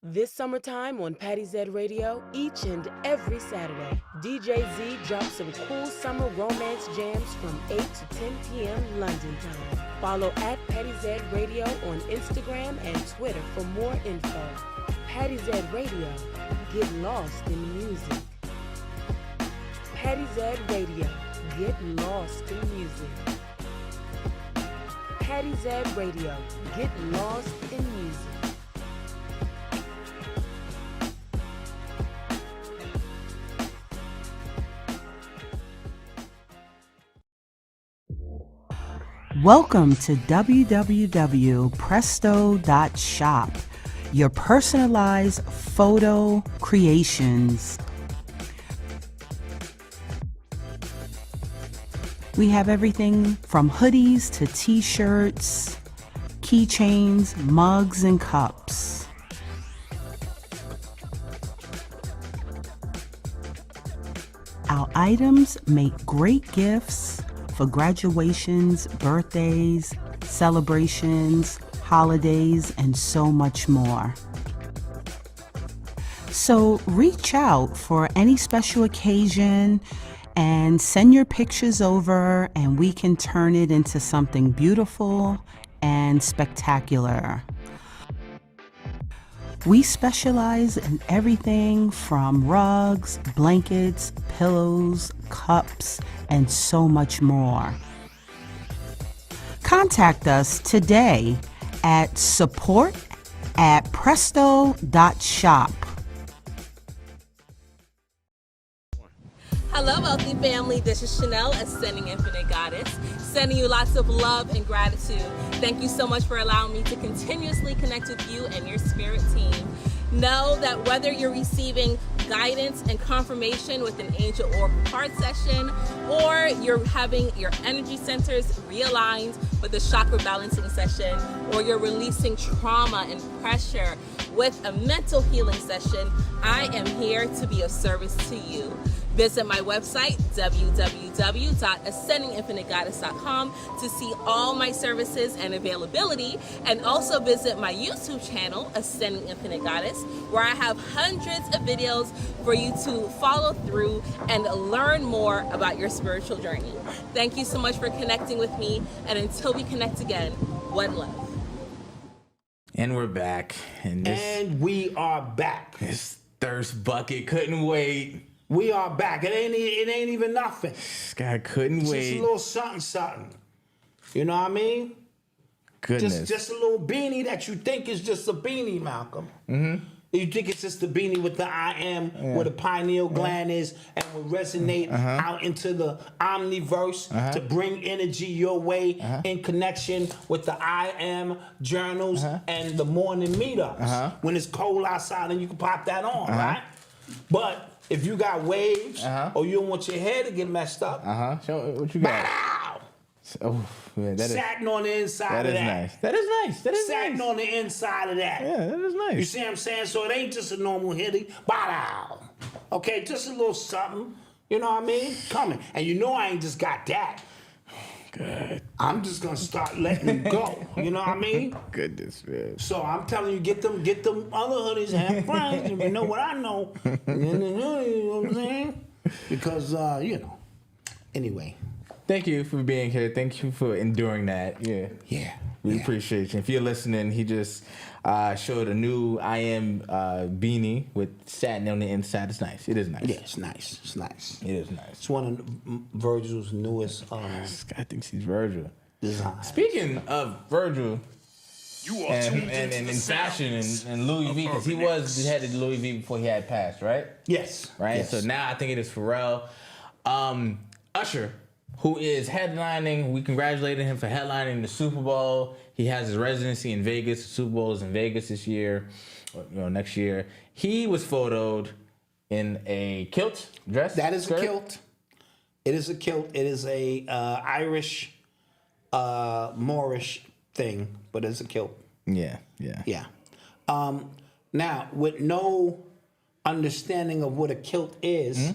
This summertime on Patty Z Radio, each and every Saturday, DJ Z drops some cool summer romance jams from 8 to 10 p.m. London time. Follow at Patty Z Radio on Instagram and Twitter for more info. Patty Z Radio, get lost in music. Patty Z Radio, get lost in music. Patty Z Radio, get lost in music. Welcome to www.presto.shop, your personalized photo creations. We have everything from hoodies to t-shirts, keychains, mugs, and cups. Our items make great gifts for graduations, birthdays, celebrations, holidays, and so much more. So reach out for any special occasion and send your pictures over, and we can turn it into something beautiful and spectacular. We specialize in everything from rugs, blankets, pillows, cups, and so much more. Contact us today at support@presto.shop. Hello, wealthy family. This is Chanel, Ascending Infinite Goddess, sending you lots of love and gratitude. Thank you so much for allowing me to continuously connect with you and your spirit team. Know that whether you're receiving guidance and confirmation with an angel oracle card session, or you're having your energy centers realigned with a chakra balancing session, or you're releasing trauma and pressure with a mental healing session, I am here to be of service to you. Visit my website, www.ascendinginfinitegoddess.com, to see all my services and availability, and also visit my YouTube channel, Ascending Infinite Goddess, where I have hundreds of videos for you to follow through and learn more about your spiritual journey. Thank you so much for connecting with me, and until we connect again, one love. And we're back. And we are back. This thirst bucket couldn't wait. We are back. It ain't even nothing. This guy couldn't It's wait. just a little something. You know what I mean? Goodness. Just a little beanie that you think is just a beanie, Malcolm. Mm-hmm. You think it's just the beanie with the I am, where the pineal gland is, and will resonate out into the omniverse to bring energy your way in connection with the I am journals and the morning meetups. When it's cold outside and you can pop that on, right? But if you got waves or you don't want your hair to get messed up, Show what you got. bow! Oh, man, that is Satin on the inside of that. nice. That is nice. That is Satin nice. on the inside of that. Yeah, that is nice. You see what I'm saying? So it ain't just a normal hitty. Bow. Okay, just a little something. You know what I mean? Coming. And you know I ain't just got that. Good. I'm just gonna start letting them go. You know what I mean? Goodness, man. So I'm telling you, get them other hoodies and have friends. You know what I know. You know what I'm saying? Because Anyway. Thank you for being here. Thank you for enduring that. Yeah. Yeah. We appreciate you. If you're listening, he just showed a new I am beanie with satin on the inside. It's nice. It is nice. Yeah, it's nice. It's nice. It is nice. It's one of Virgil's newest This guy thinks he's Virgil. designs. Speaking of Virgil You are tuned into and the fashion sounds and Louis of V, because he Urban X. was headed to Louis V before he had passed, right? Yes. Right? Yes. So now I think it is Pharrell. Usher, who is headlining, we congratulated him for headlining the Super Bowl. He has his residency in Vegas. The Super Bowl is in Vegas this year, or next year. He was photoed in a kilt dress. That is skirt. a kilt. It is a kilt. It is a Irish, Moorish thing, but it's a kilt. Yeah. Yeah. Now, with no understanding of what a kilt is,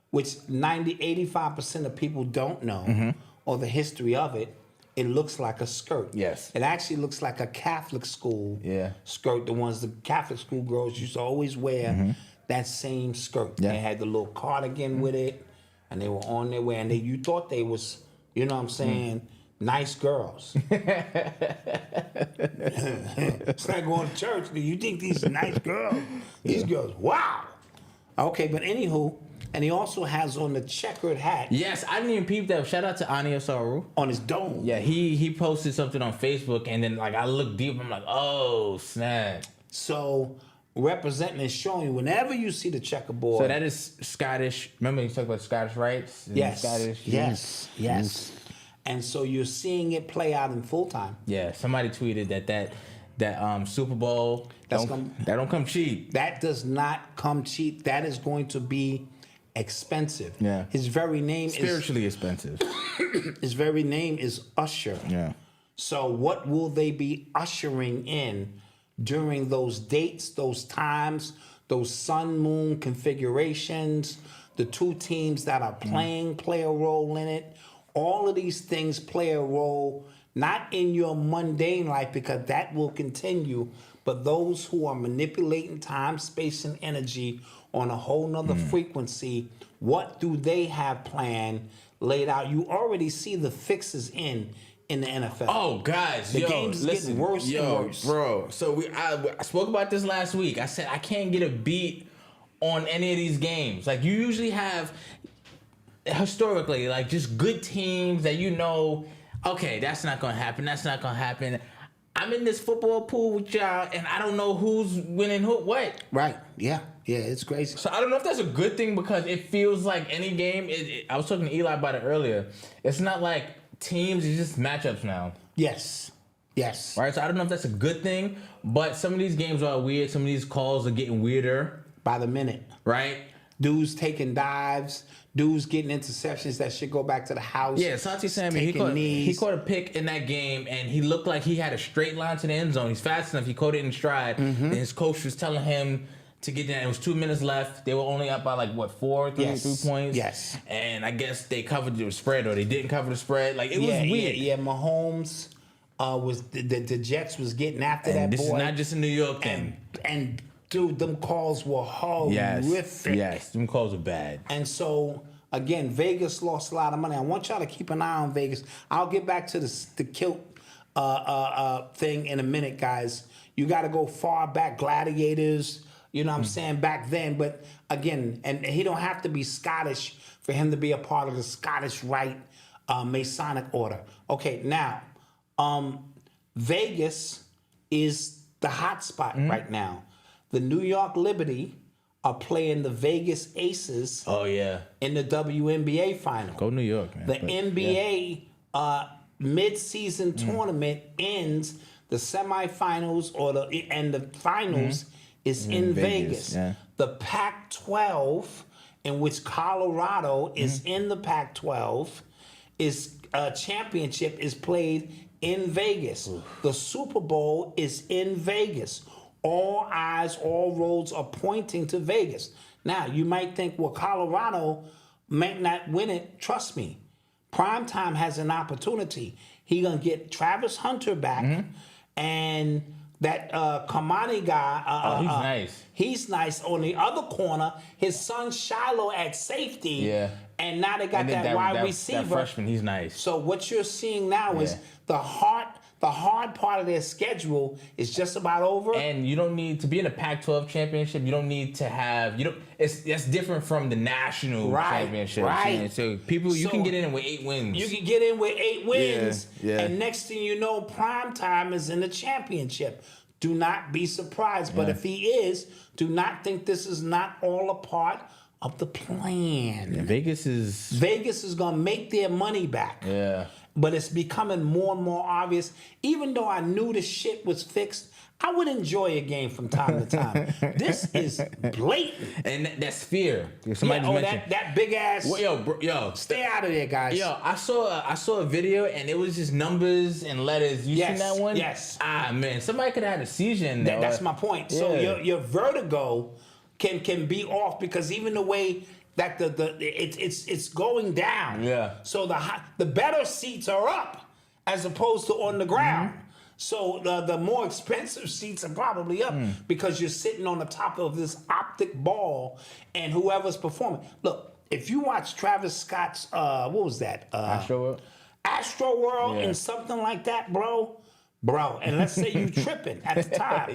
which 85% of people don't know, or the history of it, it looks like a skirt. Yes. It actually looks like a Catholic school skirt. The Catholic school girls used to always wear that same skirt. Yeah. They had the little cardigan with it, and they were on their way, and you thought they was, you know what I'm saying, nice girls. It's like going to church. You think these are nice girls? These girls, wow. Okay, but anywho, and he also has on the checkered hat Yes, I didn't even peep that. Shout out to Ania Saru. on his dome. Yeah, he posted something on Facebook, and then I looked deep. I'm like, oh snap! So representing and showing you whenever you see the checkerboard. So that is Scottish. Remember you talked about Scottish rights? And yes, Scottish. yes. And so you're seeing it play out in full time. Yeah. Somebody tweeted that Super Bowl that don't come cheap. That does not come cheap. That is going to be expensive. Yeah. His very name Spiritually expensive. His very name is Usher. Yeah. So what will they be ushering in during those dates, those times, those sun moon configurations, the two teams that are playing play a role in it? All of these things play a role, not in your mundane life, because that will continue, but those who are manipulating time, space, and energy on a whole nother frequency, what do they have planned, laid out? You already see the fixes in the NFL. Oh, guys, The game's getting worse and worse. Bro. So I spoke about this last week. I said I can't get a beat on any of these games. Like, you usually have, historically, just good teams that okay, that's not going to happen. That's not going to happen. I'm in this football pool with y'all, and I don't know who's winning what. Right. Yeah. Yeah, it's crazy. So I don't know if that's a good thing, because it feels like any game, I was talking to Eli about it earlier, it's not like teams, it's just matchups now. Yes. Right? So I don't know if that's a good thing, but some of these games are weird. Some of these calls are getting weirder. by the minute. Right. Dudes taking dives, dudes getting interceptions that should go back to the house. Yeah, Santi Samuel, he caught a pick in that game, and he looked like he had a straight line to the end zone. He's fast enough. He caught it in stride. And his coach was telling him to get down. It was 2 minutes left. They were only up by like, what, 3 points? Yes. And I guess they covered the spread, or they didn't cover the spread. Like, it was weird. Yeah, Mahomes was the Jets was getting after that boy. This is not just a New York thing. And dude, them calls were horrific. Yes, them calls were bad. And so, again, Vegas lost a lot of money. I want y'all to keep an eye on Vegas. I'll get back to the kilt thing in a minute, guys. You got to go far back, Gladiators, you know what I'm saying, back then. But, again, and he don't have to be Scottish for him to be a part of the Scottish Rite Masonic Order. Okay, now, Vegas is the hot spot right now. The New York Liberty are playing the Vegas Aces. Oh, yeah. In the WNBA final. Go New York, man. The NBA mid-season tournament ends. The semifinals and the finals is in Vegas. Yeah. The Pac-12, in which Colorado is in the Pac-12, is championship is played in Vegas. The Super Bowl is in Vegas. All eyes, all roads are pointing to Vegas. Now, you might think, well, Colorado might not win it. Trust me. Primetime has an opportunity. He going to get Travis Hunter back, and that Kamani guy. He's nice. He's nice. On the other corner, his son Shiloh at safety. Yeah. And now they got that wide receiver. That freshman, he's nice. So what you're seeing now is the hard part of their schedule is just about over. And you don't need to be in a Pac-12 championship. You don't need to have that's different from the national championship. Right. So you can get in with 8 wins. You can get in with 8 wins. Yeah. And next thing you know, prime time is in the championship. Do not be surprised. But if he is, do not think this is not all a part of the plan. Yeah, Vegas is gonna make their money back. Yeah. But it's becoming more and more obvious. Even though I knew the shit was fixed, I would enjoy a game from time to time. This is blatant. And that's fear. Somebody mentioned that big ass. Well, yo, stay out of there, guys. Yo, I saw a video and it was just numbers and letters. You seen that one? Yes. Ah, man, somebody could have had a seizure in there. That's my point. Yeah. So your vertigo can be off because even the way that it's going down. Yeah. So the better seats are up as opposed to on the ground. So the more expensive seats are probably up because you're sitting on the top of this optic ball and whoever's performing. Look, if you watch Travis Scott's what was that? Astro World and something like that, bro, and let's say you tripping at the time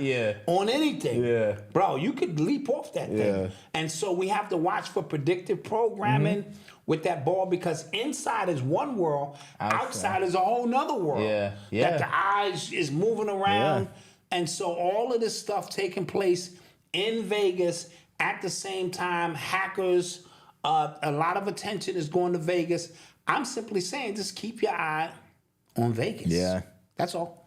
on anything, bro, you could leap off that thing. And so we have to watch for predictive programming with that ball because inside is one world, outside is a whole nother world. That the eyes is moving around. And so all of this stuff taking place in Vegas at the same time, hackers, a lot of attention is going to Vegas. I'm simply saying just keep your eye on Vegas. Yeah. That's all.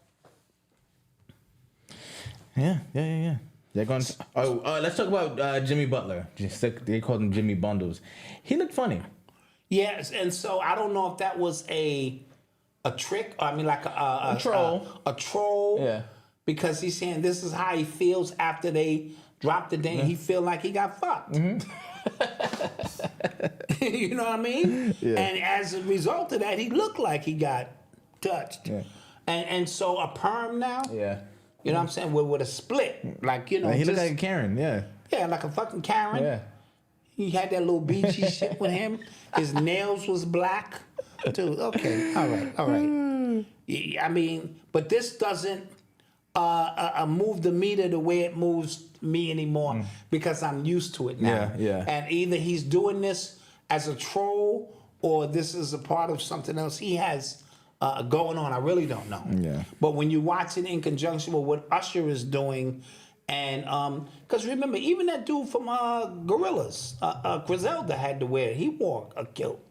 Yeah. They're going. Let's talk about Jimmy Butler. They called him Jimmy Bundles. He looked funny. Yes, and so I don't know if that was a trick. I mean, like a troll. A troll. Yeah. Because he's saying this is how he feels after they dropped the thing. He feel like he got fucked. You know what I mean? Yeah. And as a result of that, he looked like he got touched. Yeah. And so a perm now. Yeah. You know what I'm saying? With a split. Like, you know. He looked like a Karen, yeah. Yeah, like a fucking Karen. Yeah. He had that little beachy shit with him. His nails was black. Dude, okay. All right. I mean, but this doesn't move the meter the way it moves me anymore because I'm used to it now. Yeah. And either he's doing this as a troll or this is a part of something else he has going on. I really don't know. Yeah. But when you watch it in conjunction with what Usher is doing, and because remember, even that dude from Gorillaz, Griselda had to wear it. He wore a kilt.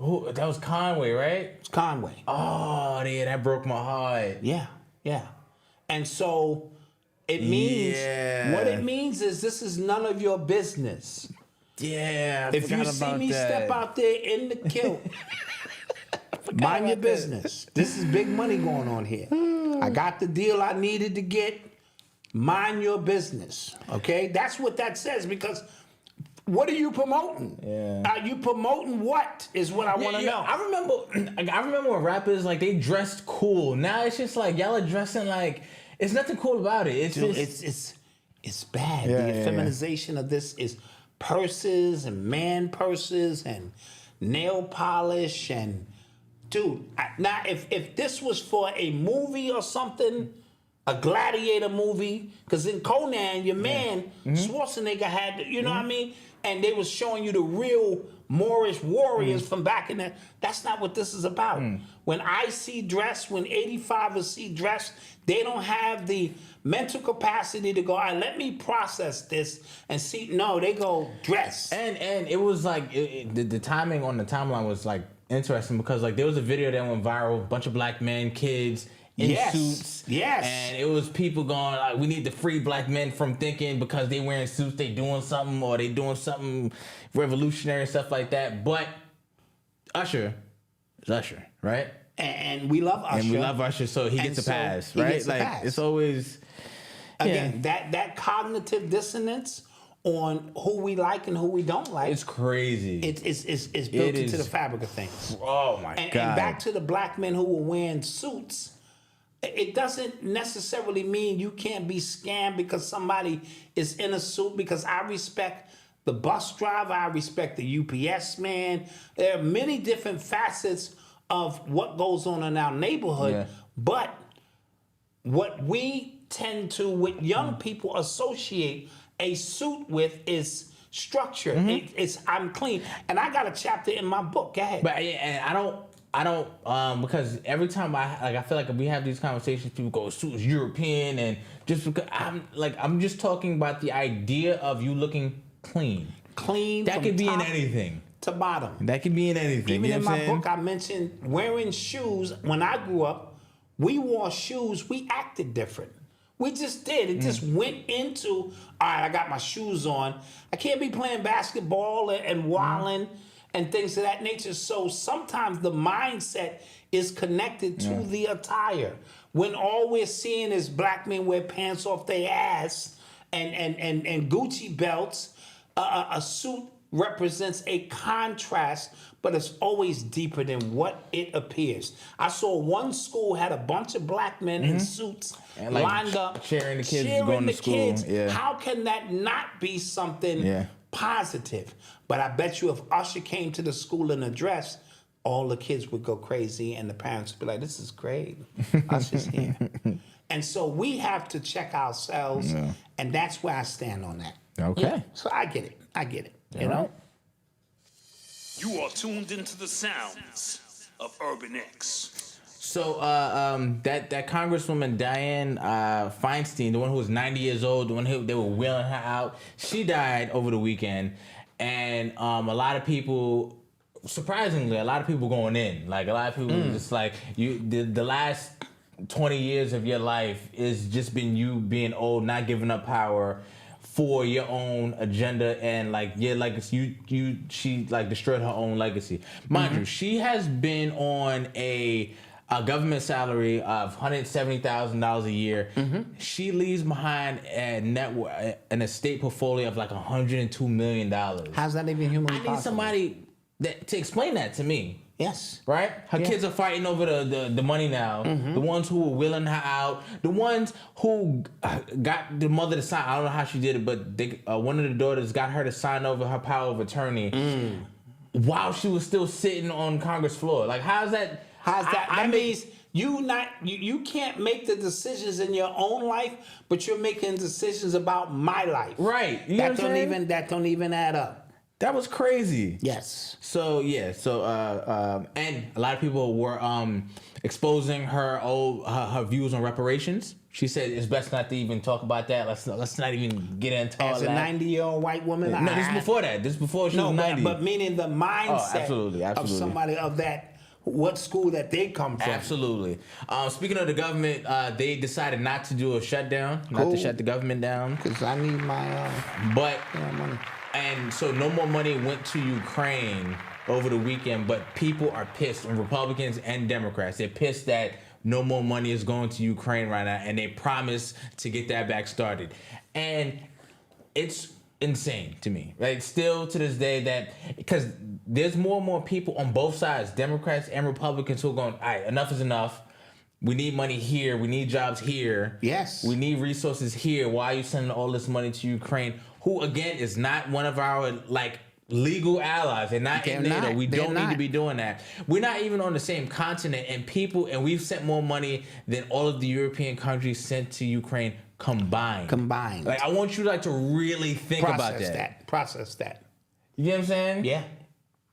Oh, that was Conway, right? It's Conway. Oh, yeah, that broke my heart. Yeah. And so It means what it means is this is none of your business. Yeah. If you see me step out there in the kilt, mind your business. This is big money going on here. I got the deal I needed to get. Mind your business. Okay? That's what that says, because what are you promoting? Yeah. Are you promoting what is what I want to know. I remember when rappers, like, they dressed cool. Now it's just like y'all are dressing like it's nothing cool about it. It's Dude, just it's bad. The feminization of this is purses and man purses and nail polish and dude. Now if this was for a movie or something, a gladiator movie, because in Conan, your man Schwarzenegger had, you know what I mean, and they was showing you the real Moorish warriors from back in that. That's not what this is about. When I see dress, when 85ers see dress, they don't have the mental capacity to go, all right, let me process this and see. No, they go dress. And it was like the timing on the timeline was like interesting, because like there was a video that went viral, a bunch of black men, kids in suits. Yes. And it was people going like, we need to free black men from thinking because they wearing suits, they doing something, or they doing something revolutionary and stuff like that. But Usher is Usher, right? And we love Usher. And we love Usher, so he gets a pass, right? Gets a pass. It's always again that cognitive dissonance on who we like and who we don't like. It's crazy. It's built into the fabric of things. Oh my God. And back to the black men who were wearing suits. It doesn't necessarily mean you can't be scammed because somebody is in a suit, because I respect the bus driver, I respect the UPS man. There are many different facets of what goes on in our neighborhood, but what we tend to, with young people, associate a suit with is structure. It's I'm clean. And I got a chapter in my book. Go ahead. But and I don't because every time I feel like we have these conversations, people go, suit is European, and just because I'm just talking about the idea of you looking clean. Clean. That could be in anything. To bottom. That could be in anything. Even you know in what my I'm saying? book, I mentioned wearing shoes. When I grew up, we wore shoes. We acted different. We just did. It just went into, all right, I got my shoes on. I can't be playing basketball and wilding and things of that nature. So sometimes the mindset is connected to the attire. When all we're seeing is black men wear pants off their ass and Gucci belts, a suit represents a contrast, but it's always deeper than what it appears. I saw one school had a bunch of black men in suits and lined up, cheering the kids going to school. Yeah. How can that not be something positive? But I bet you if Usher came to the school in a dress, all the kids would go crazy and the parents would be like, this is great. Usher's here. And so we have to check ourselves, and that's where I stand on that. Okay. Yeah. So I get it. You know? You are tuned into the sounds of Urban X. So that Congresswoman Dianne Feinstein, the one who was 90 years old, the one who they were wheeling her out, she died over the weekend, and a lot of people, surprisingly, a lot of people going in, like a lot of people just like the last 20 years of your life is just been you being old, not giving up power for your own agenda, and like your legacy, she like destroyed her own legacy. Mind you, she has been on a government salary of $170,000 a year. She leaves behind an estate portfolio of like $102 million. How's that even humanly possible? I need somebody to explain that to me. Yes. Right? Her kids are fighting over the money now. The ones who were wheeling her out. The ones who got the mother to sign. I don't know how she did it, but one of the daughters got her to sign over her power of attorney while she was still sitting on Congress floor. Like, how's that? That means you can't make the decisions in your own life, but you're making decisions about my life. Right. You that don't even add up. That was crazy. Yes. So and a lot of people were exposing her views on reparations. She said it's best not to even talk about that. Let's not even get into all that. As a 90-year-old white woman? No, this is before that. This is before she was 90. But meaning the mindset absolutely. of somebody of that what school that they come from. Absolutely. Speaking of the government, they decided not to do a shutdown, not to shut the government down. Because I need my money. And so no more money went to Ukraine over the weekend, but people are pissed, and Republicans and Democrats. They're pissed that no more money is going to Ukraine right now, and they promise to get that back started. And it's insane to me, right? Still to this day, that because there's more and more people on both sides, Democrats and Republicans, who are going, all right, enough is enough. We need money here. We need jobs here. Yes. We need resources here. Why are you sending all this money to Ukraine? Who, again, is not one of our, legal allies. They're not in NATO. We don't need to be doing that. We're not even on the same continent, and we've sent more money than all of the European countries sent to Ukraine combined. I want you to really think about that. Process that. You know what I'm saying?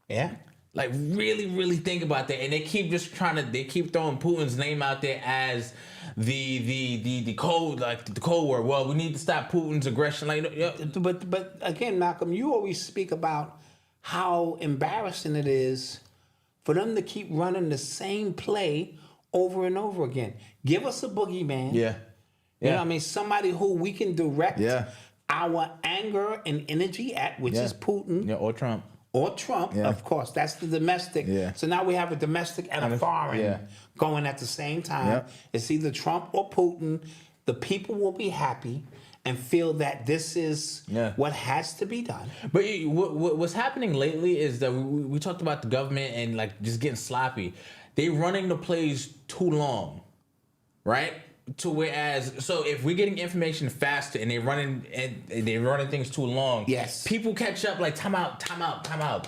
Yeah. Really, really think about that. And they keep they keep throwing Putin's name out there as the code, the code word. Well, we need to stop Putin's aggression. But again, Malcolm, you always speak about how embarrassing it is for them to keep running the same play over and over again. Give us a boogeyman. Yeah. You know what I mean? Somebody who we can direct our anger and energy at, which is Putin. Yeah, or Trump. Of course. That's the domestic. Yeah. So now we have a domestic and a foreign going at the same time. Yep. It's either Trump or Putin. The people will be happy and feel that this is what has to be done. But what's happening lately is that we talked about the government and just getting sloppy. They running the plays too long, right? So if we're getting information faster and they're running things too long, people catch up time out.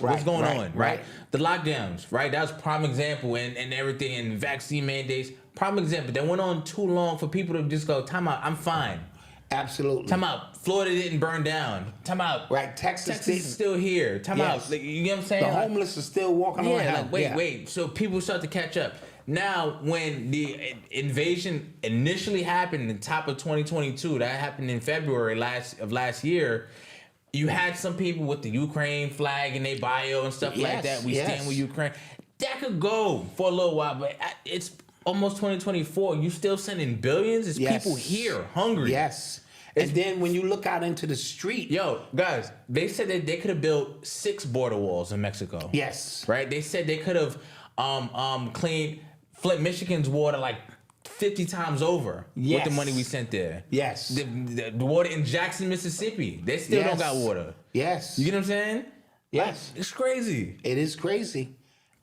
Right, What's going on, right? Right. The lockdowns, right? That was prime example, and everything, and vaccine mandates, prime example. They went on too long for people to just go, time out, I'm fine. Absolutely. Time out. Florida didn't burn down. Time out. Right. Texas is still here. Time out. You know what I'm saying? The homeless are still walking around. Wait. So people start to catch up. Now, when the invasion initially happened in the top of 2022, that happened in February of last year, you had some people with the Ukraine flag in their bio and stuff like that. We stand with Ukraine. That could go for a little while, but it's almost 2024. You still sending billions? It's people here hungry. Yes. And then when you look out into the street. Yo, guys, they said that they could have built 6 border walls in Mexico. Yes. Right? They said they could have cleaned Flint, Michigan's water 50 times over with the money we sent there. Yes. The water in Jackson, Mississippi, they still don't got water. Yes. You get what I'm saying? Yes. It's crazy. It is crazy.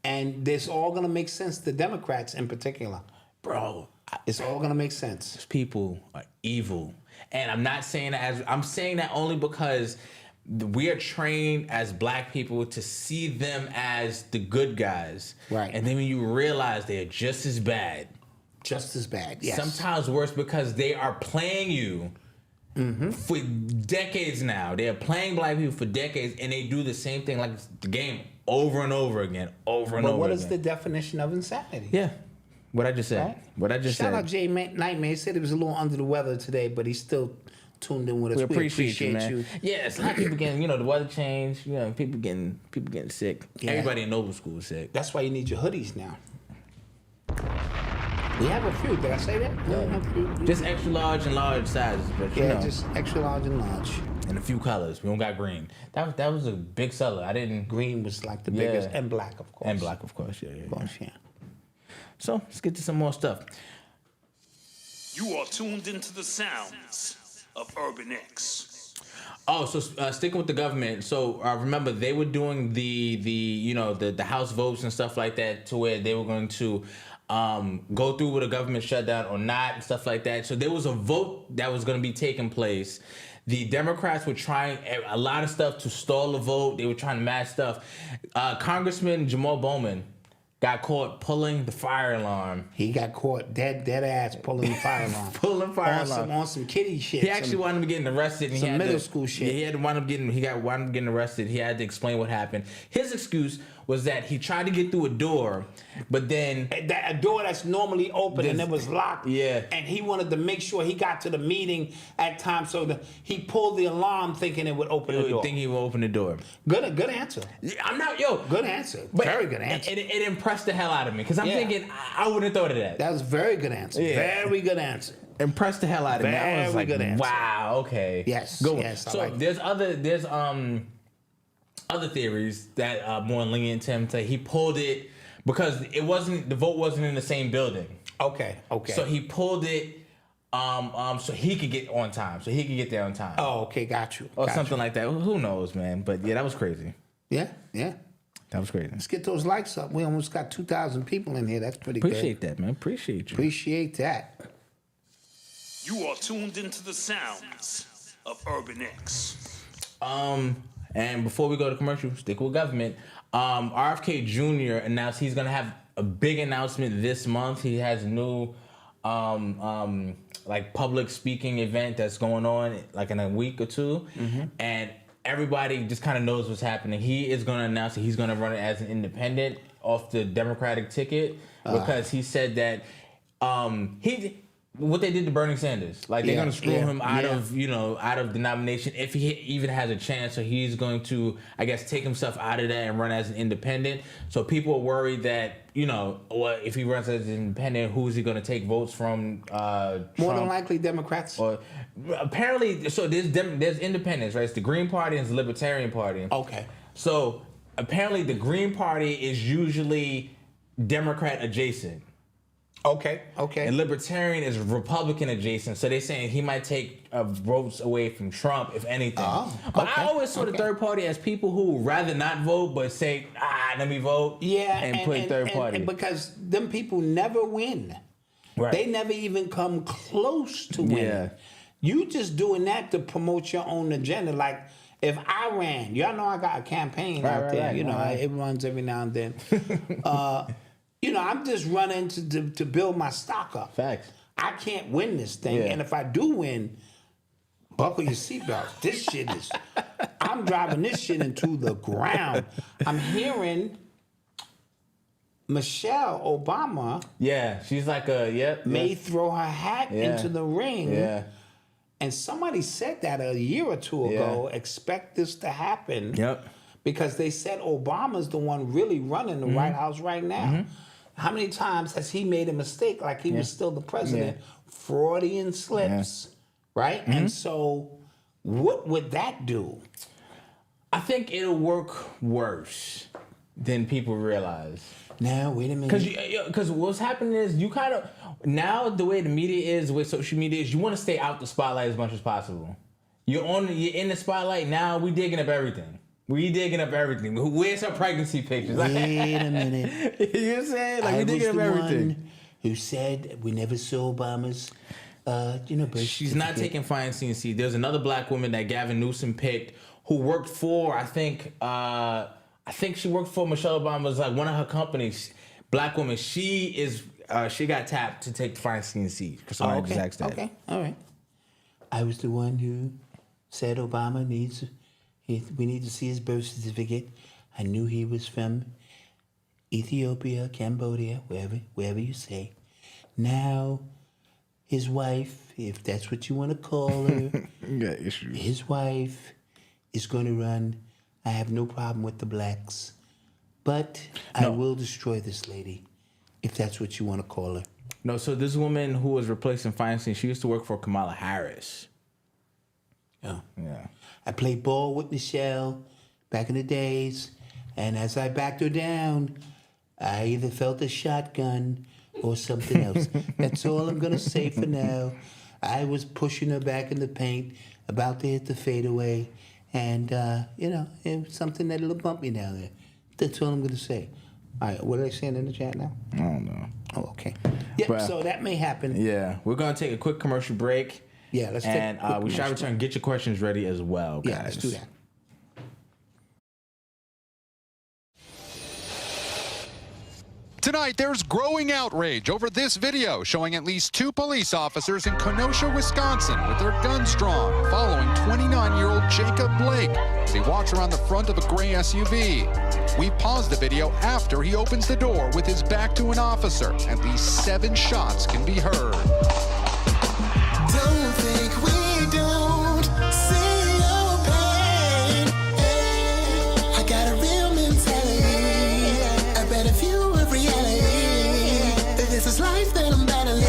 And this all going to make sense to Democrats in particular. Bro. It's all going to make sense. These people are evil. And I'm not saying that I'm saying that only because we are trained as black people to see them as the good guys. Right. And then when you realize they're just as bad. Just as bad, yes. Sometimes worse because they are playing you for decades now. They are playing black people for decades, and they do the same thing like the game over and over again, over and over again. But what is the definition of insanity? Yeah. What I just said. Right? What I just said. Shout out Jay Nightmare. He said he was a little under the weather today, but he's still tuned in with us. We appreciate you, man. Yeah, it's a lot of people getting, the weather change. People getting sick. Yeah. Everybody in Noble School is sick. That's why you need your hoodies now. We have a few. Did I say that? No. Just extra large and large sizes, but just extra large and large. And a few colors. We don't got green. That was a big seller. I didn't. Green was the biggest, and black, of course. And black, of course. Yeah. Of course, yeah. So let's get to some more stuff. You are tuned into the sounds of Urban X. Oh, so sticking with the government. So remember, they were doing the House votes and stuff like that, to where they were going to go through with a government shutdown or not and stuff like that. So there was a vote that was going to be taking place. The Democrats were trying a lot of stuff to stall the vote. They were trying to match stuff. Congressman Jamal Bowman got caught pulling the fire alarm. He got caught dead ass pulling the fire alarm. Pulling fire alarm. On some kiddie shit. He actually wound up getting arrested. And middle school shit. He wound up getting arrested. He had to explain what happened. His excuse was that he tried to get through a door, but then a door that's normally open and it was locked. Yeah. And he wanted to make sure he got to the meeting at time, so he pulled the alarm thinking it would open the door. Thinking he would open the door. Good answer. I'm not Good answer. But very good answer. It impressed the hell out of me because I'm thinking I wouldn't have thought of that. That was very good answer. Yeah. Very good answer. Impressed the hell out of me. I was like, good answer. wow, okay. Yes. Go. Yes. So there's other theories that are more lenient to him. He pulled it because the vote wasn't in the same building. Okay. So he pulled it so he could get on time. So he could get there on time. Oh, okay, got you. Or something like that. Who knows, man? But yeah, that was crazy. Yeah. That was crazy. Let's get those likes up. We almost got 2,000 people in here. That's pretty Appreciate that, man. Appreciate you. Appreciate that. You are tuned into the sounds of Urban X. And before we go to commercial, stick with government. RFK Jr. announced he's gonna have a big announcement this month. He has a new like public speaking event that's going on like in a week or two, and everybody just kind of knows what's happening. He is gonna announce that he's gonna run it as an independent off the Democratic ticket because he said that what they did to Bernie Sanders, like they're gonna screw him out of the nomination if he even has a chance. So he's going to, I guess, take himself out of that and run as an independent. So people are worried that if he runs as an independent, who is he going to take votes from? More than likely Democrats. Or apparently, so there's independents, right? It's the Green Party and it's the Libertarian Party. Okay. So apparently, the Green Party is usually Democrat adjacent. Okay. And Libertarian is Republican adjacent, so they're saying he might take votes away from Trump, if anything. But I always saw the third party as people who would rather not vote, but say, let me vote. Yeah, and put third party. And because them people never win. Right. They never even come close to winning. Yeah. You just doing that to promote your own agenda. Like, if I ran, y'all know I got a campaign out there. It runs every now and then. I'm just running to build my stock up. Facts. I can't win this thing. And if I do win, buckle your seatbelts. This shit is, I'm driving this shit into the ground. I'm hearing Michelle Obama. Yeah, she's like may throw her hat into the ring. Yeah. And somebody said that a year or two ago. Expect this to happen. Yep. Because they said Obama's the one really running the White House right now. How many times has he made a mistake like he was still the president? Freudian slips, right? And so what would that do? I think it'll work worse than people realize. Now, wait a minute. Because what's happening is you kind of, now the way the media is, the way social media is, you want to stay out the spotlight as much as possible. You're in the spotlight now, we digging up everything. Where's her pregnancy pictures? Wait a minute. You know what I'm saying? Like, we digging up everything. One who said we never saw Obama's, birth She's not taking Feinstein. There's another black woman that Gavin Newsom picked who worked for, I think she worked for Michelle Obama's, like one of her companies. Black woman. She got tapped to take the Feinstein seat. Okay, all right. I was the one who said Obama we need to see his birth certificate. I knew he was from Ethiopia, Cambodia, wherever you say. Now, his wife, if that's what you want to call her, his wife is going to run. I have no problem with the blacks, but I will destroy this lady, if that's what you want to call her. No, so this woman who was replacing Feinstein, she used to work for Kamala Harris. Oh. Yeah. I played ball with Michelle back in the days, and as I backed her down, I either felt a shotgun or something else. That's all I'm going to say for now. I was pushing her back in the paint, about to hit the fadeaway, and, it was something that little bumped me down there. That's all I'm going to say. All right, what are they saying in the chat now? I don't know. Oh, okay. Yep, so that may happen. Yeah, we're going to take a quick commercial break. Yeah, let's take a quick we shall commercial return. Get your questions ready as well, guys. Yeah, let's do that. Tonight, there's growing outrage over this video showing at least 2 police officers in Kenosha, Wisconsin with their guns drawn following 29-year-old Jacob Blake as he walks around the front of a gray SUV. We paused the video after he opens the door with his back to an officer. At least 7 shots can be heard. Don't think we don't see your pain. I got a real mentality, a better view of reality. If this is life, then I'm battling.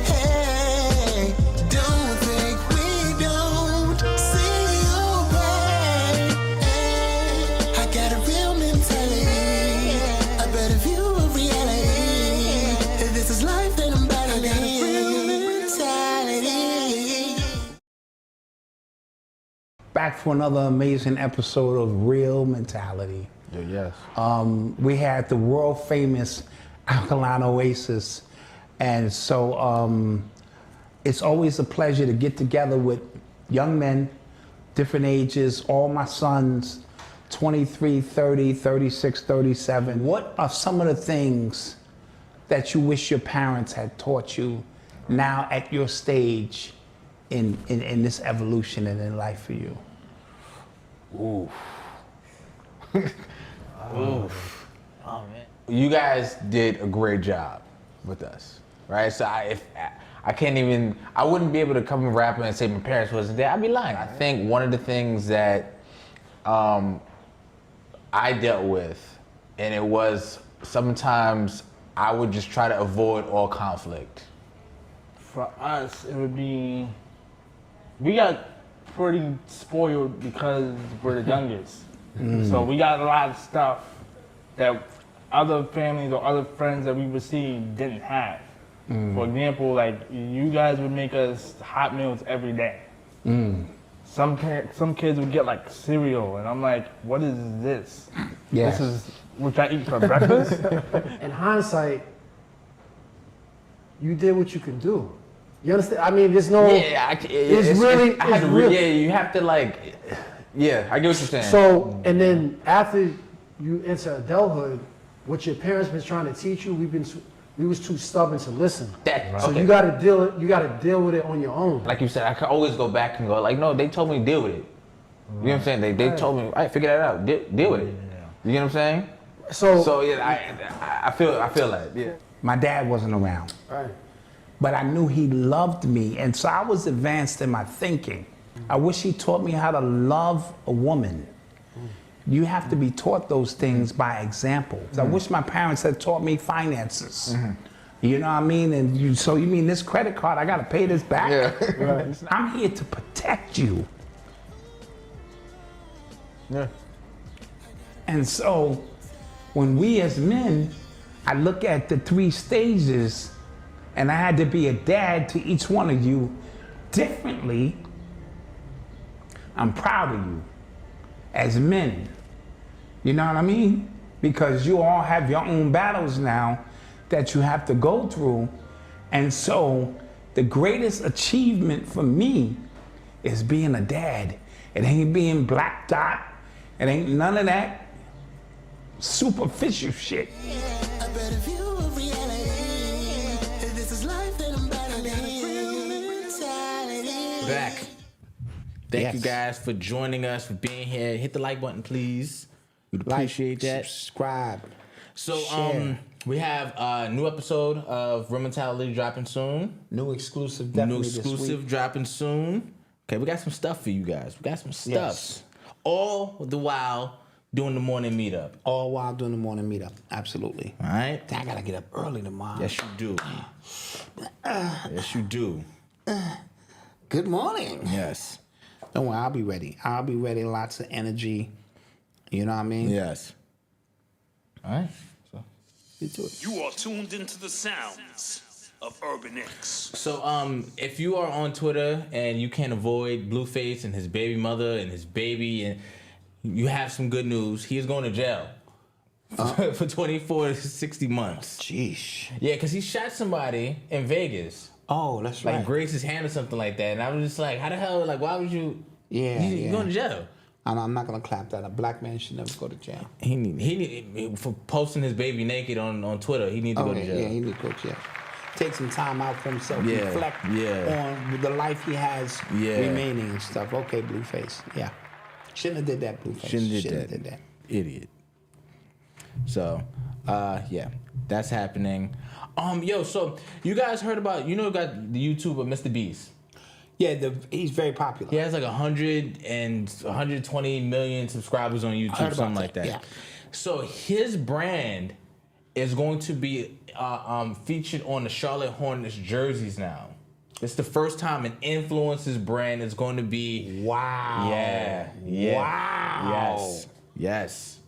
Hey, don't think we don't see your pain. I got a real mentality, a better view of reality. If this is life, then I'm battling. Back for another amazing episode of Real Mentality. Yes. We had the world famous Alkaline Oasis, and so it's always a pleasure to get together with young men, different ages, all my sons, 23, 30, 36, 37. What are some of the things that you wish your parents had taught you now at your stage in this evolution and in life for you? Oof. Oof. Oh man. You guys did a great job with us, right? So I wouldn't be able to come and rap and say my parents wasn't there. I'd be lying. I think one of the things that I dealt with, and it was sometimes I would just try to avoid all conflict. For us, it would be, we got pretty spoiled because we're the youngest. So we got a lot of stuff that other families or other friends that we would see didn't have. For example, like you guys would make us hot meals every day. Some kids would get like cereal, and I'm like, what is this? Yeah. This is what I eat for breakfast? In hindsight, you did what you could do. You understand? I mean, there's no. Yeah, you have to like. Yeah, I get what you're saying. So, and then after you enter adulthood, what your parents been trying to teach you, we was too stubborn to listen. So you got to deal with it on your own. Like you said, I can always go back and go like, no, they told me to deal with it. You know what I'm saying? They told me, all right, figure that out, deal with it. You know what I'm saying? So yeah, I feel that. Yeah. My dad wasn't around. Right. But I knew he loved me, and so I was advanced in my thinking. I wish he taught me how to love a woman. You have to be taught those things by example. I wish my parents had taught me finances. You know what I mean? And you mean this credit card, I gotta pay this back? Yeah. Right. I'm here to protect you. Yeah. And so when we as men, I look at the 3 stages, and I had to be a dad to each one of you differently. I'm proud of you as men. You know what I mean? Because you all have your own battles now that you have to go through. And so the greatest achievement for me is being a dad. It ain't being Black Dot. It ain't none of that superficial shit. Back. Thank you guys for joining us, for being here. Hit the like button, please. We'd appreciate that. Subscribe. So, share. we have a new episode of Real Mentality dropping soon. New exclusive, definitely this week. Dropping soon. Okay, we got some stuff for you guys. We got some stuff. Yes. All the while doing the morning meetup. All while doing the morning meetup. Absolutely. All right. I gotta get up early tomorrow. Yes, you do. Yes, you do. Good morning. Yes. Don't worry, I'll be ready. I'll be ready. Lots of energy. You know what I mean? Yes. All right. So, get to it. You are tuned into the sounds of Urban X. So, if you are on Twitter and you can't avoid Blueface and his baby mother and his baby, and you have some good news, he is going to jail for 24 to 60 months. Jeez. Yeah, because he shot somebody in Vegas. Oh, that's right. Like grazed his hand or something like that. And I was just like, how the hell, like, why would you? Yeah. You're going to jail. I'm not gonna clap that. A black man should never go to jail. He need for posting his baby naked on Twitter. He need to go to jail. Yeah, he need to go to jail. Take some time out for himself. Reflect on the life he has remaining and stuff. Okay, Blueface. Yeah. Shouldn't have did that, Blueface. Shouldn't have did that. Idiot. So, yeah, that's happening. So you guys heard about, got the YouTuber Mr. Beast? Yeah, he's very popular. He has like 120 million subscribers on YouTube, something like that. Yeah. So his brand is going to be featured on the Charlotte Hornets jerseys now. It's the first time an influencer's brand is going to be. Wow. Yeah. Wow. Yes.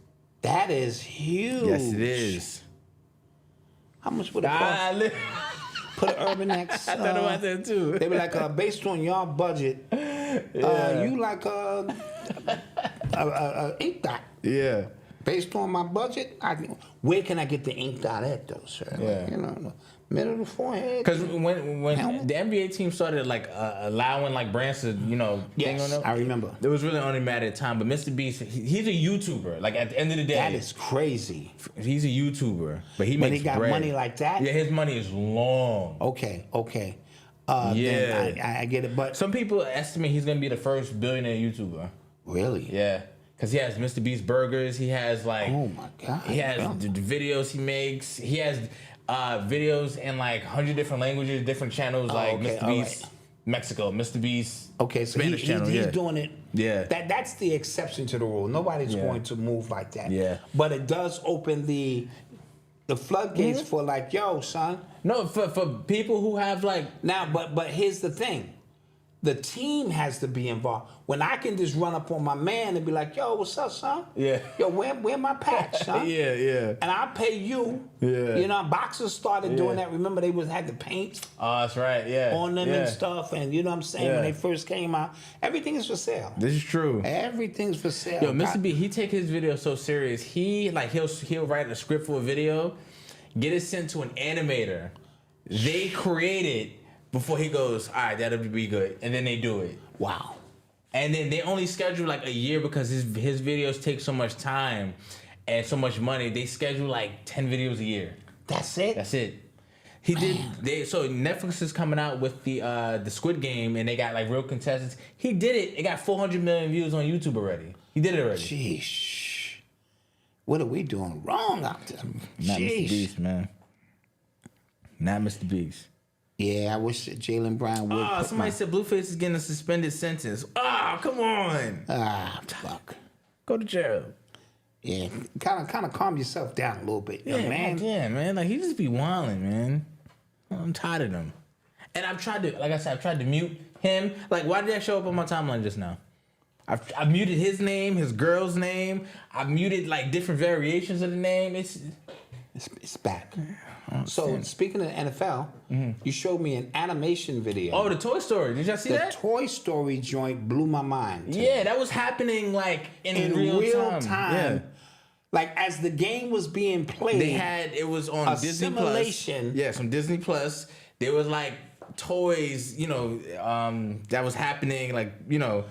That is huge. Yes, it is. How much would it cost? Put an Urban X. I thought about that too. They be like, based on your budget, you like a ink dot. Yeah. Based on my budget, where can I get the ink dot at though, sir? Yeah. Like, middle of the forehead. Because when the NBA team started allowing brands to thing on them, I remember. It was really only a matter of time. But Mr. Beast, he's a YouTuber. Like at the end of the day, that is crazy. He's a YouTuber, but he when makes he got bread. money like that. Yeah, his money is long. Okay. Yeah, then I get it. But some people estimate he's gonna be the first billionaire YouTuber. Really? Yeah. Because he has Mr. Beast burgers. He has oh my God. He has the videos he makes. He has videos in 100 different languages, different channels Mr. Beast, Mexico, Mr. Beast. Okay, so Spanish channel. He's doing it. Yeah. That's the exception to the rule. Nobody's going to move like that. Yeah. But it does open the floodgates for yo, son. No, for people who have now, but here's the thing. The team has to be involved. When I can just run up on my man and be like, yo, what's up, son? Yeah. Yo, where my patch, son? Yeah. And I'll pay you. Yeah. Boxers started doing that. Remember, they had the paint that's right, yeah. on them and stuff. And you know what I'm saying? When they first came out, everything is for sale. This is true. Everything's for sale. Yo, Mr. B, he take his video so serious. He he'll write a script for a video, get it sent to an animator. They create it before he goes, all right, that'll be good. And then they do it. Wow. And then they only schedule a year because his videos take so much time and so much money. They schedule 10 videos a year. That's it? That's it. He did. So Netflix is coming out with the Squid Game, and they got real contestants. He did it. It got 400 million views on YouTube already. He did it already. Sheesh. What are we doing wrong out there? Not Mr. Beast, man. Not Mr. Beast. Yeah, I wish Jaylen Brown would. Somebody said Blueface is getting a suspended sentence. Come on. Fuck. Go to jail. Yeah, kind of calm yourself down a little bit, man. Yeah, man. He just be wilding, man. I'm tired of him. And I've tried to mute him. Why did that show up on my timeline just now? I've muted his name, his girl's name. I've muted different variations of the name. It's back. So speaking of the NFL, you showed me an animation video. Oh, the Toy Story. Did y'all see that? The Toy Story joint blew my mind. Yeah, that was happening in real time. Yeah. As the game was being played, it was on Disney simulation. Plus. Yeah, from Disney Plus. There was toys, that was happening, in a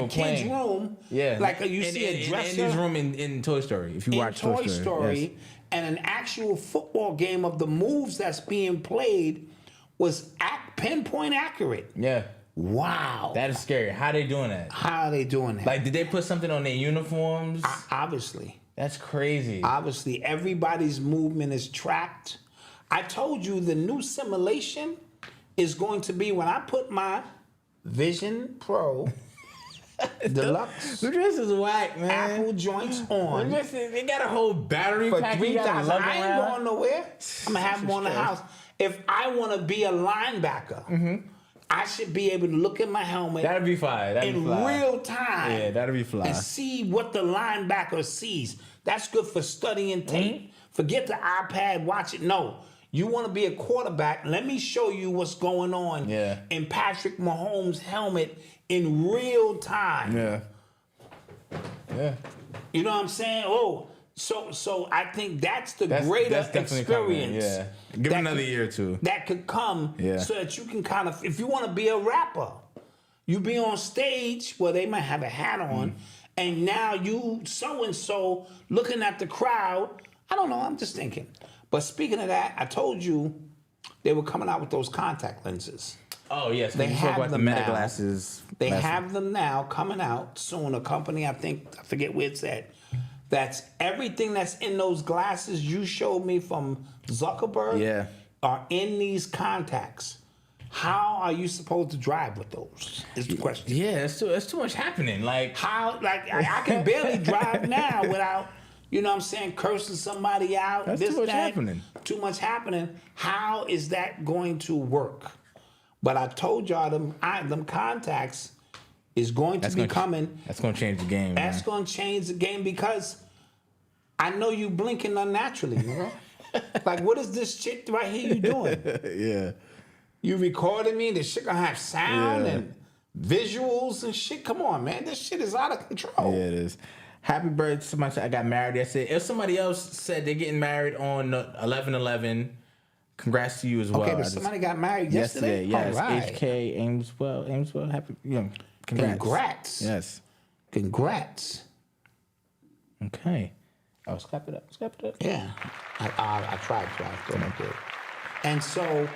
kid's room. Yeah. You see a dresser. In his room in Toy Story, if you watch Toy Story. Yes. And an actual football game of the moves that's being played was pinpoint accurate. Yeah. Wow. That is scary. How are they doing that? Did they put something on their uniforms? Obviously. That's crazy. Obviously, everybody's movement is tracked. I told you the new simulation is going to be when I put my Vision Pro Deluxe. The dress is whack, man. Apple joints on. They got a whole battery for pack. $3,000. I ain't going nowhere. I'm gonna have them on the house. If I want to be a linebacker, I should be able to look at my helmet. That'd be fine. In real time. Yeah, that'd be fly. And see what the linebacker sees. That's good for studying tape. Forget the iPad. Watch it. No. You want to be a quarterback, let me show you what's going on in Patrick Mahomes' helmet in real time. Yeah. You know what I'm saying? So I think that's greater experience. Yeah. Give it another year or two. That could come so that you can kind of, if you want to be a rapper, you be on stage, they might have a hat on, and now you so-and-so looking at the crowd. I don't know, I'm just thinking. But speaking of that, I told you they were coming out with those contact lenses. Oh, yes. They have like them the meta now. glasses. They have them now coming out soon. A company, I forget where it's at. That's everything that's in those glasses you showed me from Zuckerberg are in these contacts. How are you supposed to drive with those? Is the question. Yeah, it's too much happening. Like how? Like I can barely drive now without, you know what I'm saying, cursing somebody out. That's too much happening. Too much happening. How is that going to work? But I told y'all them contacts is going to be coming. That's going to change the game. That's going to change the game because I know you blinking unnaturally, bro. Like, what is this shit right here you doing? Yeah. You recording me? This shit gonna have sound and visuals and shit? Come on, man. This shit is out of control. Yeah, it is. Happy birthday. Somebody said I got married yesterday. If somebody else said they're getting married on 11/11, congrats to you as well. Okay, but somebody got married yesterday? Yes. All right. HK Ameswell. Happy, congrats. Yes. Congrats. Okay. Oh, clap it up. Yeah. I tried to. I thought I did. And so,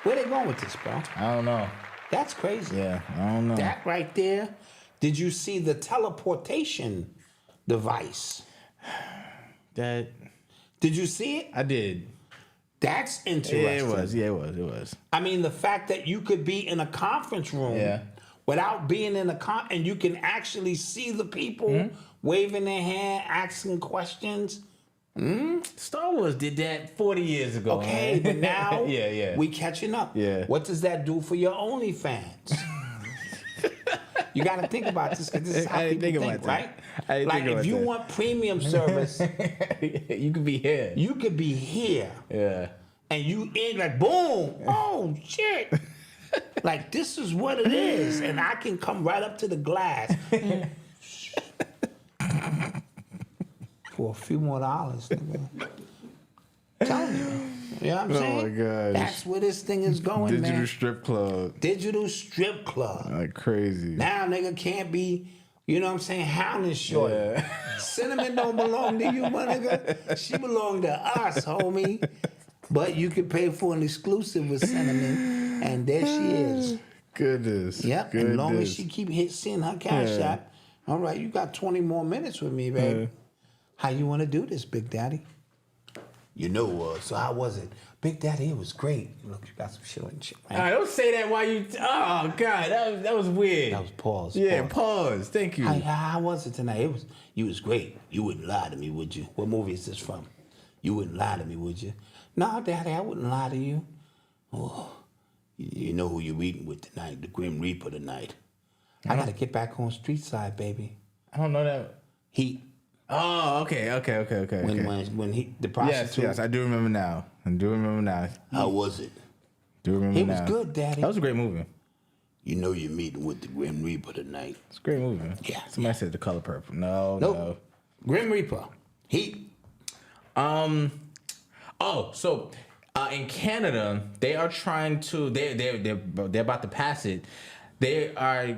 where they going with this, bro? I don't know. That's crazy. Yeah, I don't know. That right there. Did you see the teleportation device? Did you see it? I did. That's interesting. Yeah, it was. I mean, the fact that you could be in a conference room without being in and you can actually see the people waving their hand, asking questions. Star Wars did that 40 years ago. Okay, but now yeah. we catching up. Yeah. What does that do for your OnlyFans? You got to think about this because this is how people think, right? Like if you want premium service, you could be here. You could be here. Yeah. And you in like boom. Oh shit. Like this is what it is, and I can come right up to the glass for a few more dollars. Telling you. You know what I'm saying? Oh my gosh. That's where this thing is going, man. Digital strip club. Digital strip club. Like crazy. Now nigga can't be, you know what I'm saying, hounding short. Yeah. Cinnamon don't belong to you, my nigga. She belong to us, homie. But you can pay for an exclusive with Cinnamon, and there she is. Goodness. Yep. As long as she keep seeing her cash app. All right, you got 20 more minutes with me, baby. How you want to do this, Big Daddy? You know, so how was it? Big Daddy, it was great. Look, you got some shit on shit, man. All right, don't say that while you... Oh, God, that was weird. That was pause. Yeah, pause. Thank you. How was it tonight? You was great. You wouldn't lie to me, would you? What movie is this from? You wouldn't lie to me, would you? No, Daddy, I wouldn't lie to you. Oh, you know who you're eating with tonight, the Grim Reaper tonight. I got to get back on street side, baby. I don't know that. Heat. Oh, okay. When the prostitute. Yes, I do remember now. How was it? Do remember now. It was good, Daddy. That was a great movie. You know you're meeting with the Grim Reaper tonight. It's a great movie. Yeah. Somebody said The Color Purple. No. Grim Reaper. Heat. So in Canada, they are trying to. They're about to pass it. They are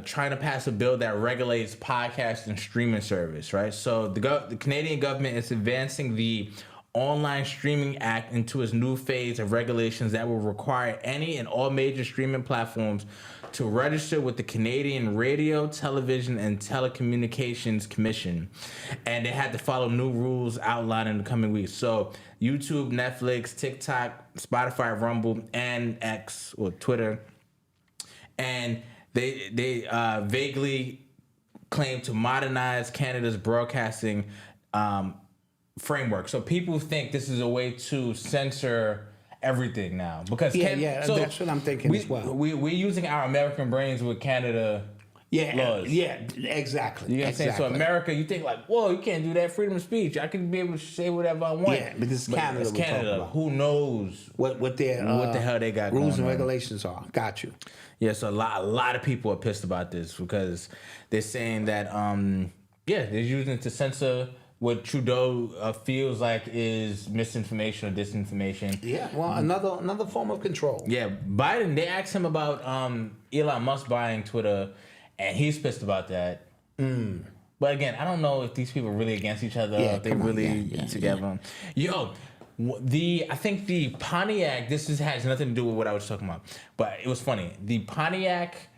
trying to pass a bill that regulates podcast and streaming service, right? So the Canadian government is advancing the Online Streaming Act into its new phase of regulations that will require any and all major streaming platforms to register with the Canadian Radio, Television, and Telecommunications Commission. And they had to follow new rules outlined in the coming weeks. So YouTube, Netflix, TikTok, Spotify, Rumble, and X, or Twitter. And they vaguely claim to modernize Canada's broadcasting framework. So people think this is a way to censor everything now, because so that's what I'm thinking as well. We're using our American brains with Canada laws. Yeah, exactly. You know what I'm saying? So America, you think like, whoa, you can't do that, freedom of speech. I can be able to say whatever I want. Yeah, but this is Canada. It's Canada. Who knows what the hell they got rules going and on. regulations are? Got you. Yeah, so a lot of people are pissed about this because they're saying that they're using it to censor what Trudeau feels like is misinformation or disinformation. Yeah, well, another form of control. Yeah, Biden, they asked him about Elon Musk buying Twitter, and he's pissed about that. But again, I don't know if these people are really against each other. Yeah, if they come on, really yeah, together. Yo, I think the Pontiac. Has nothing to do with what I was talking about, but it was funny. The Pontiac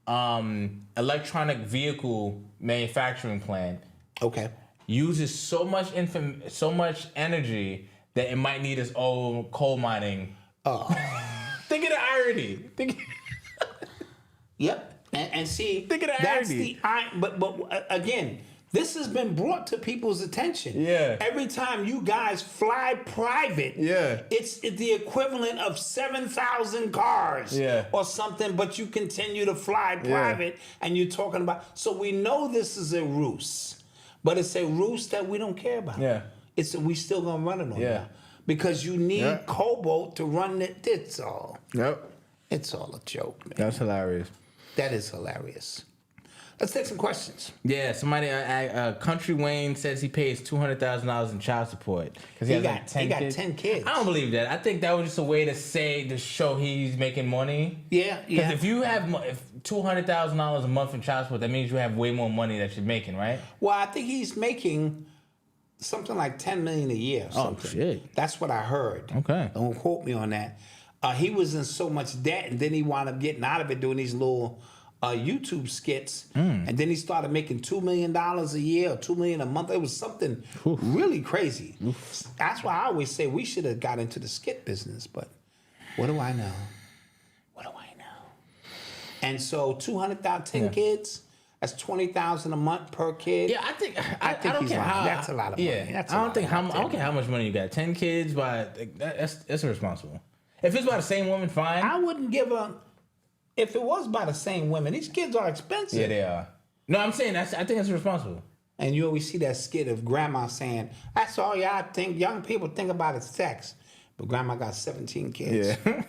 electronic vehicle manufacturing plant. Okay. Uses so much energy that it might need its own coal mining. Think of the irony. Yep. And see, think of the that's irony. But again, this has been brought to people's attention. Yeah. Every time you guys fly private, it's the equivalent of 7,000 cars or something, but you continue to fly private and you're talking about. So we know this is a ruse, but it's a ruse that we don't care about. Yeah. We still gonna run it on you. Because you need cobalt to run it. It's all. Yep. It's all a joke, man. That's hilarious. That is hilarious. Let's take some questions. Yeah, somebody, Country Wayne says he pays $200,000 in child support because he got 10 kids. 10 kids. I don't believe that. I think that was just a way to show he's making money. Yeah. Because if you have $200,000 a month in child support, that means you have way more money that you're making, right? Well, I think he's making something like $10 million a year. Or something. Shit. That's what I heard. Okay. Don't quote me on that. He was in so much debt, and then he wound up getting out of it doing these little YouTube skits, and then he started making $2 million a year or $2 million a month. It was something really crazy. That's why I always say we should have got into the skit business. But what do I know? What do I know? And so 200,000, 10 kids. That's $20,000 a month per kid. Yeah, I think don't he's care right. how. That's a lot of money. Yeah, That's I don't care how much money you got. 10 kids, but that's irresponsible. If it's by the same woman, fine. I wouldn't give a. If it was by the same women, these kids are expensive. Yeah, they are. No, I'm saying I think that's responsible. And you always see that skit of grandma saying, "That's all y'all think. Young people think about is sex, but grandma got 17 kids." Yeah.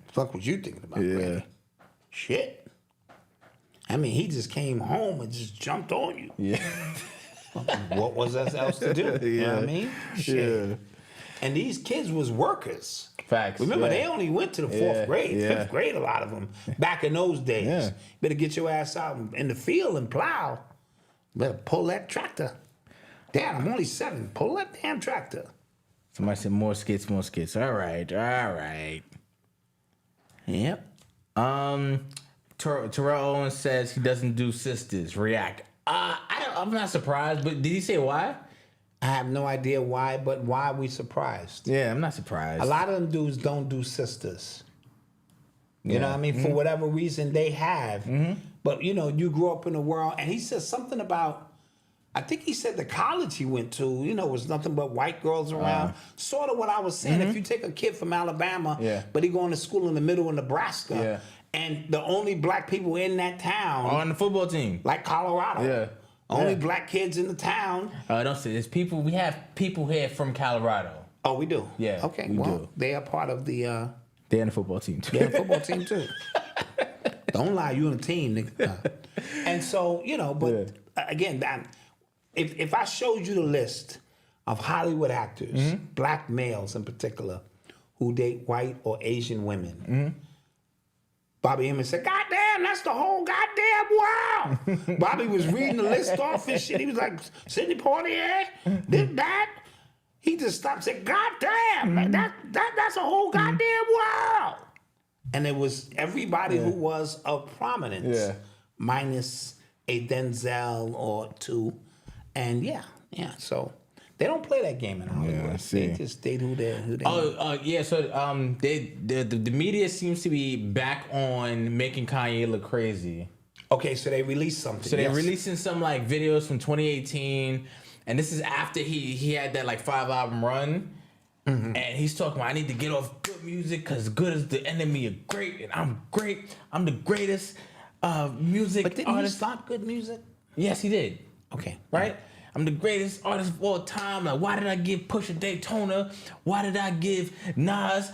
Fuck what you thinking about, Granny? Shit. I mean, he just came home and just jumped on you. Yeah. What was us else to do? You know what I mean? Shit. Yeah. And these kids was workers. Facts. Remember, they only went to the fourth grade, fifth grade, a lot of them, back in those days. Yeah. Better get your ass out in the field and plow. Better pull that tractor. Dad, I'm only 7. Pull that damn tractor. Somebody said more skits. All right. Yep. Terrell Owens says he doesn't do sisters. React. I'm not surprised, but did he say why? I have no idea why, but why are we surprised? Yeah, I'm not surprised. A lot of them dudes don't do sisters. You know what I mean? For whatever reason they have. But, you know, you grew up in the world. And he said something about, I think he said the college he went to, you know, was nothing but white girls around. Sort of what I was saying. If you take a kid from Alabama, but he going to school in the middle of Nebraska, and the only black people in that town. On the football team. Like Colorado. Yeah. Only black kids in the town. Don't say there's people. We have people here from Colorado. Oh, we do. Yeah. Okay. We do. They are part of the. They're in the football team too. They're in the football team too. Don't lie, you on a team, nigga. And so but again, if I showed you the list of Hollywood actors, black males in particular, who date white or Asian women. Bobby Hemmings said, "God damn, that's the whole goddamn world." Bobby was reading the list off and shit. He was like, Sidney Poitier, did that. He just stopped and said, "God damn, that's a whole goddamn world." And it was everybody who was of prominence, minus a Denzel or two. And so they don't play that game in Hollywood. They just date who they So the media seems to be back on making Kanye look crazy. Okay, so they released something. So they're releasing some like videos from 2018, and this is after he had that like 5-album run. And he's talking about, I need to get off good music because good is the enemy of great, and I'm great. I'm the greatest music But didn't artist. he stop good music? Yes, he did. Okay. Right? I'm the greatest artist of all time. Like, why did I give Pusha Daytona? Why did I give Nas?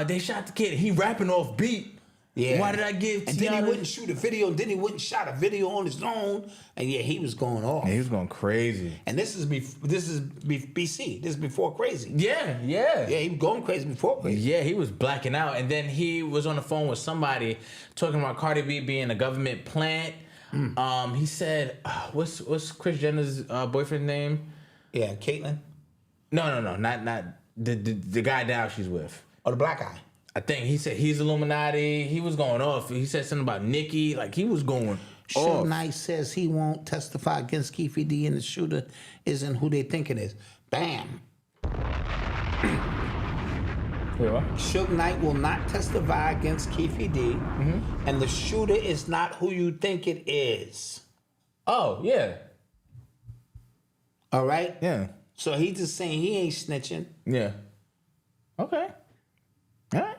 They shot the kid. He rapping off beat. Yeah. Why did I give? And then he wouldn't shoot a video. And then he wouldn't shot a video on his own. And he was going off. He was going crazy. And this is BC. This is before crazy. Yeah. Yeah, he was going crazy before crazy. Yeah, he was blacking out. And then he was on the phone with somebody talking about Cardi B being a government plant. He said, what's Kris Jenner's boyfriend's name? Yeah, Caitlyn. No, not the guy now she's with. Oh, the black guy. I think he said he's Illuminati. He was going off. He said something about Nicki. Like he was going off. Suge Knight says he won't testify against Keffe D, and the shooter isn't who they think it is. Bam. Suge Knight will not testify against Keffe D, and the shooter is not who you think it is. Oh, yeah. All right? Yeah. So he's just saying he ain't snitching. Yeah. Okay. All right.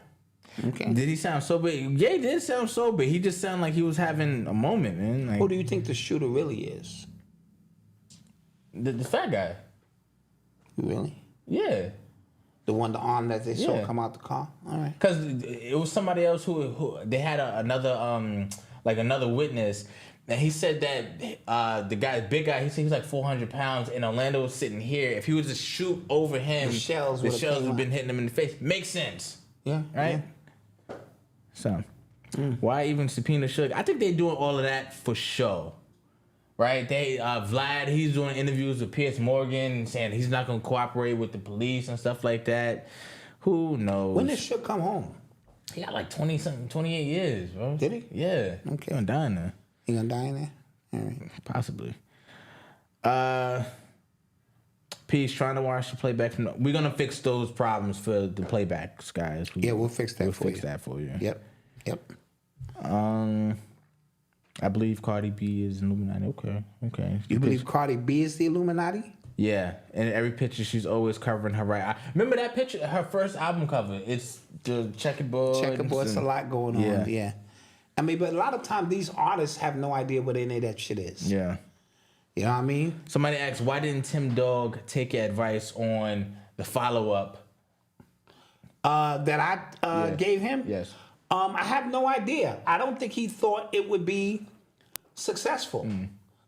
Okay. Did he sound sober? Yeah, he did sound sober. He just sounded like he was having a moment, man. Like, who do you think the shooter really is? The fat guy. Really? Yeah. The one, the arm that they saw come out the car? All right. Because it was somebody else who they had another witness. And he said that the guy, big guy, he said he was like 400 pounds, and Orlando was sitting here. If he was to shoot over him, the shells would have been hitting him in the face. Makes sense. Yeah. Right? Yeah. So, why even subpoena Suge? I think they're doing all of that for show. Right? They Vlad, he's doing interviews with Piers Morgan, saying he's not going to cooperate with the police and stuff like that. Who knows? When did Suge come home? He got like 28 years, bro. Did he? Yeah. Okay. He's gonna die in there. He gonna die in there? All right. Possibly. Peace, trying to watch the playback from. We're gonna fix those problems for the playbacks, guys. We'll fix that for you. We'll fix that for you. Yep. I believe Cardi B is Illuminati. Okay. You believe Cardi B is the Illuminati? Yeah, and every picture she's always covering her right eye. Remember that picture, her first album cover? It's the checkerboard. It's a lot going on. Yeah. I mean, but a lot of times these artists have no idea what any of that shit is. Yeah. You know what I mean? Somebody asked, why didn't Tim Dog take your advice on the follow-up? That I gave him? Yes. I have no idea. I don't think he thought it would be successful,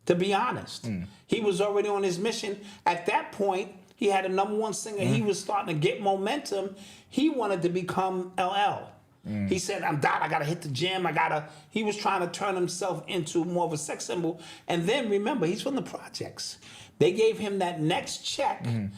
to be honest. He was already on his mission. At that point, he had a #1 singer. He was starting to get momentum. He wanted to become LL. He said, I'm done. I got to hit the gym. He was trying to turn himself into more of a sex symbol. And then remember, he's from the projects. They gave him that next check. And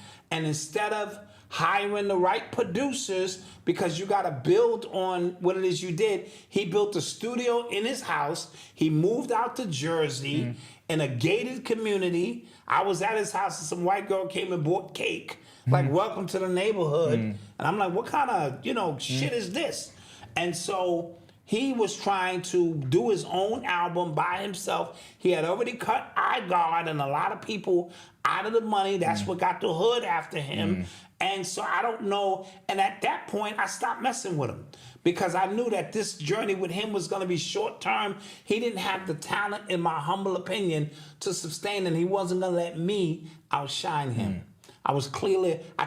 instead of hiring the right producers, because you got to build on what it is you did, he built a studio in his house. He moved out to Jersey in a gated community. I was at his house and some white girl came and bought cake. Like, welcome to the neighborhood. And I'm like, what kind of, shit is this? And so he was trying to do his own album by himself. He had already cut iGuard and a lot of people out of the money. That's what got the hood after him. And so I don't know. And at that point, I stopped messing with him because I knew that this journey with him was going to be short term. He didn't have the talent, in my humble opinion, to sustain, and he wasn't going to let me outshine him. I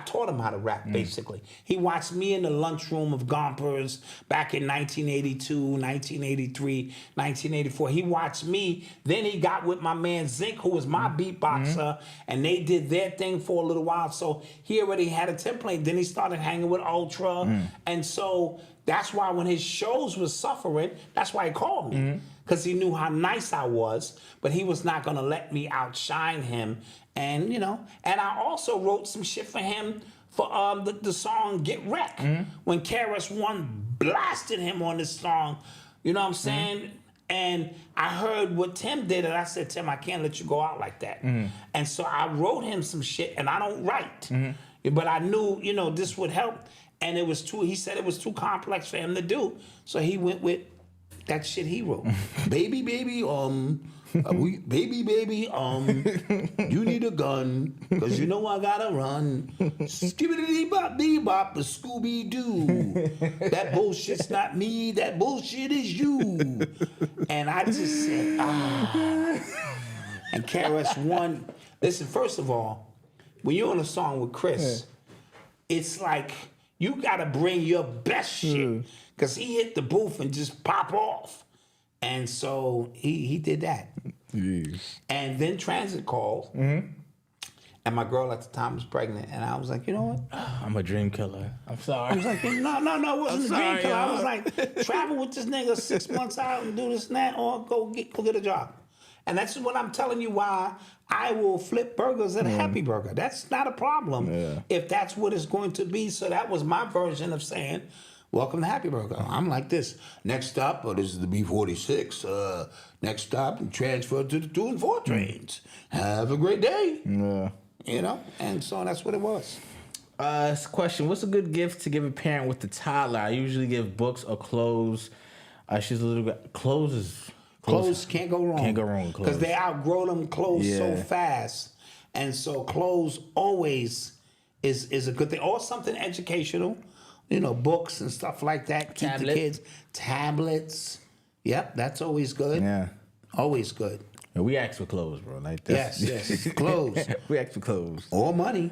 taught him how to rap, basically. He watched me in the lunchroom of Gompers back in 1982, 1983, 1984. He watched me. Then he got with my man Zink, who was my beatboxer, and they did their thing for a little while. So he already had a template. Then he started hanging with Ultra. And so that's why when his shows was suffering, that's why he called me. Because he knew how nice I was, but he was not going to let me outshine him. And, and I also wrote some shit for him for the song Get Wrecked. When KRS-One blasted him on this song, you know what I'm saying? And I heard what Tim did, and I said, Tim, I can't let you go out like that. And so I wrote him some shit, and I don't write. But I knew, this would help. And he said it was too complex for him to do. So he went with that shit he wrote. Baby, you need a gun, cause you know I gotta run. Skibbity-dee-bop, dee-bop, the Scooby-Doo. That bullshit's not me, that bullshit is you. And I just said, And KRS-One, listen, first of all, when you're on a song with Chris, it's like, you gotta bring your best shit. Cause he hit the booth and just pop off. And so he did that. And then Transit called. And my girl at the time was pregnant. And I was like, you know what? I'm a dream killer. I'm sorry. I was like, no, it wasn't a dream killer. I was like, travel with this nigga 6 months out and do this and that, or go get a job. And that's what I'm telling you why I will flip burgers at a Happy Burger. That's not a problem if that's what it's going to be. So that was my version of saying, welcome to Happy Burger. I'm like this. Next stop, this is the B46. Next stop, transfer to the 2 and 4 trains. Have a great day. Yeah. You know? And so that's what it was. Question: what's a good gift to give a parent with a toddler? I usually give books or clothes. She's a little bit... Clothes can't go wrong. Can't go wrong with clothes. Because they outgrow them clothes so fast. And so clothes always is a good thing. Or something educational. You know, books and stuff like that. Keep the kids. Tablets. Yep, that's always good. Yeah. Always good. And we ask for clothes, bro. Like this. Yes. Clothes. We ask for clothes. Or money.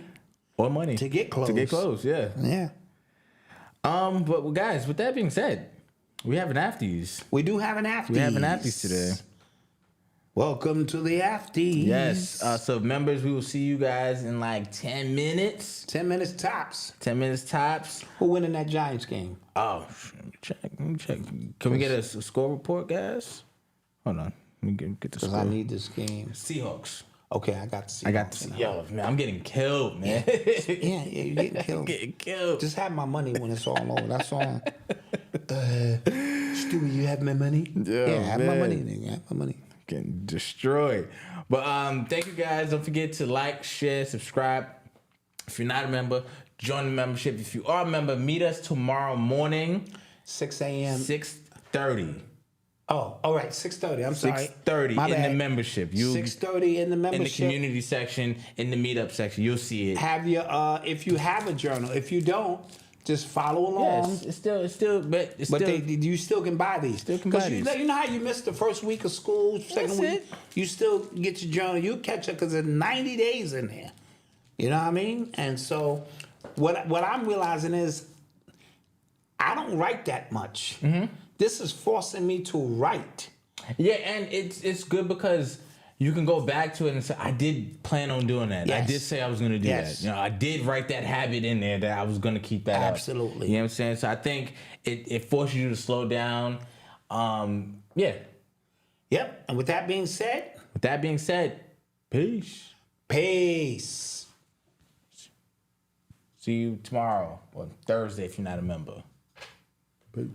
To get clothes. To get clothes, yeah. Yeah. But guys, with that being said, we have an afties. We do have an afties. We have an afties today. Welcome to the afties. Yes. So members, we will see you guys in like 10 minutes. 10 minutes tops. 10 minutes tops. Who winning that Giants game? Oh, let me check. Can we get a score report, guys? Hold on. Let me get the score. Because I need this game. Seahawks. Okay, I got the Seahawks. I got the Seahawks. Yo, man, I'm getting killed, man. Yeah, you're getting killed. Getting killed. Just have my money when it's all over. That's all. Stewie, you have my money? Yeah, have my money, nigga. Have my money. Getting destroyed. But thank you guys. Don't forget to like, share, subscribe. If you're not a member, join the membership. If you are a member, meet us tomorrow morning. 6 a.m. 6:30. Oh, all right, 6:30. I'm sorry. 6:30 in the membership. 6:30 in the membership. In the community section, in the meetup section, you'll see it. Have your if you have a journal. If you don't, just follow along. Yeah, it's still, but you still can buy these. Still can buy these. You know how you missed the first week of school, second week. You still get your journal. You catch up because there's 90 days in there. You know what I mean? And so, what I'm realizing is, I don't write that much. Mm-hmm. This is forcing me to write. Yeah, and it's good because you can go back to it and say, I did plan on doing that. Yes. I did say I was going to do that. You know, I did write that habit in there that I was going to keep that up. Absolutely. You know what I'm saying? So I think it forces you to slow down. Yeah. Yep. And with that being said, peace. Peace. See you tomorrow or Thursday if you're not a member. Peace.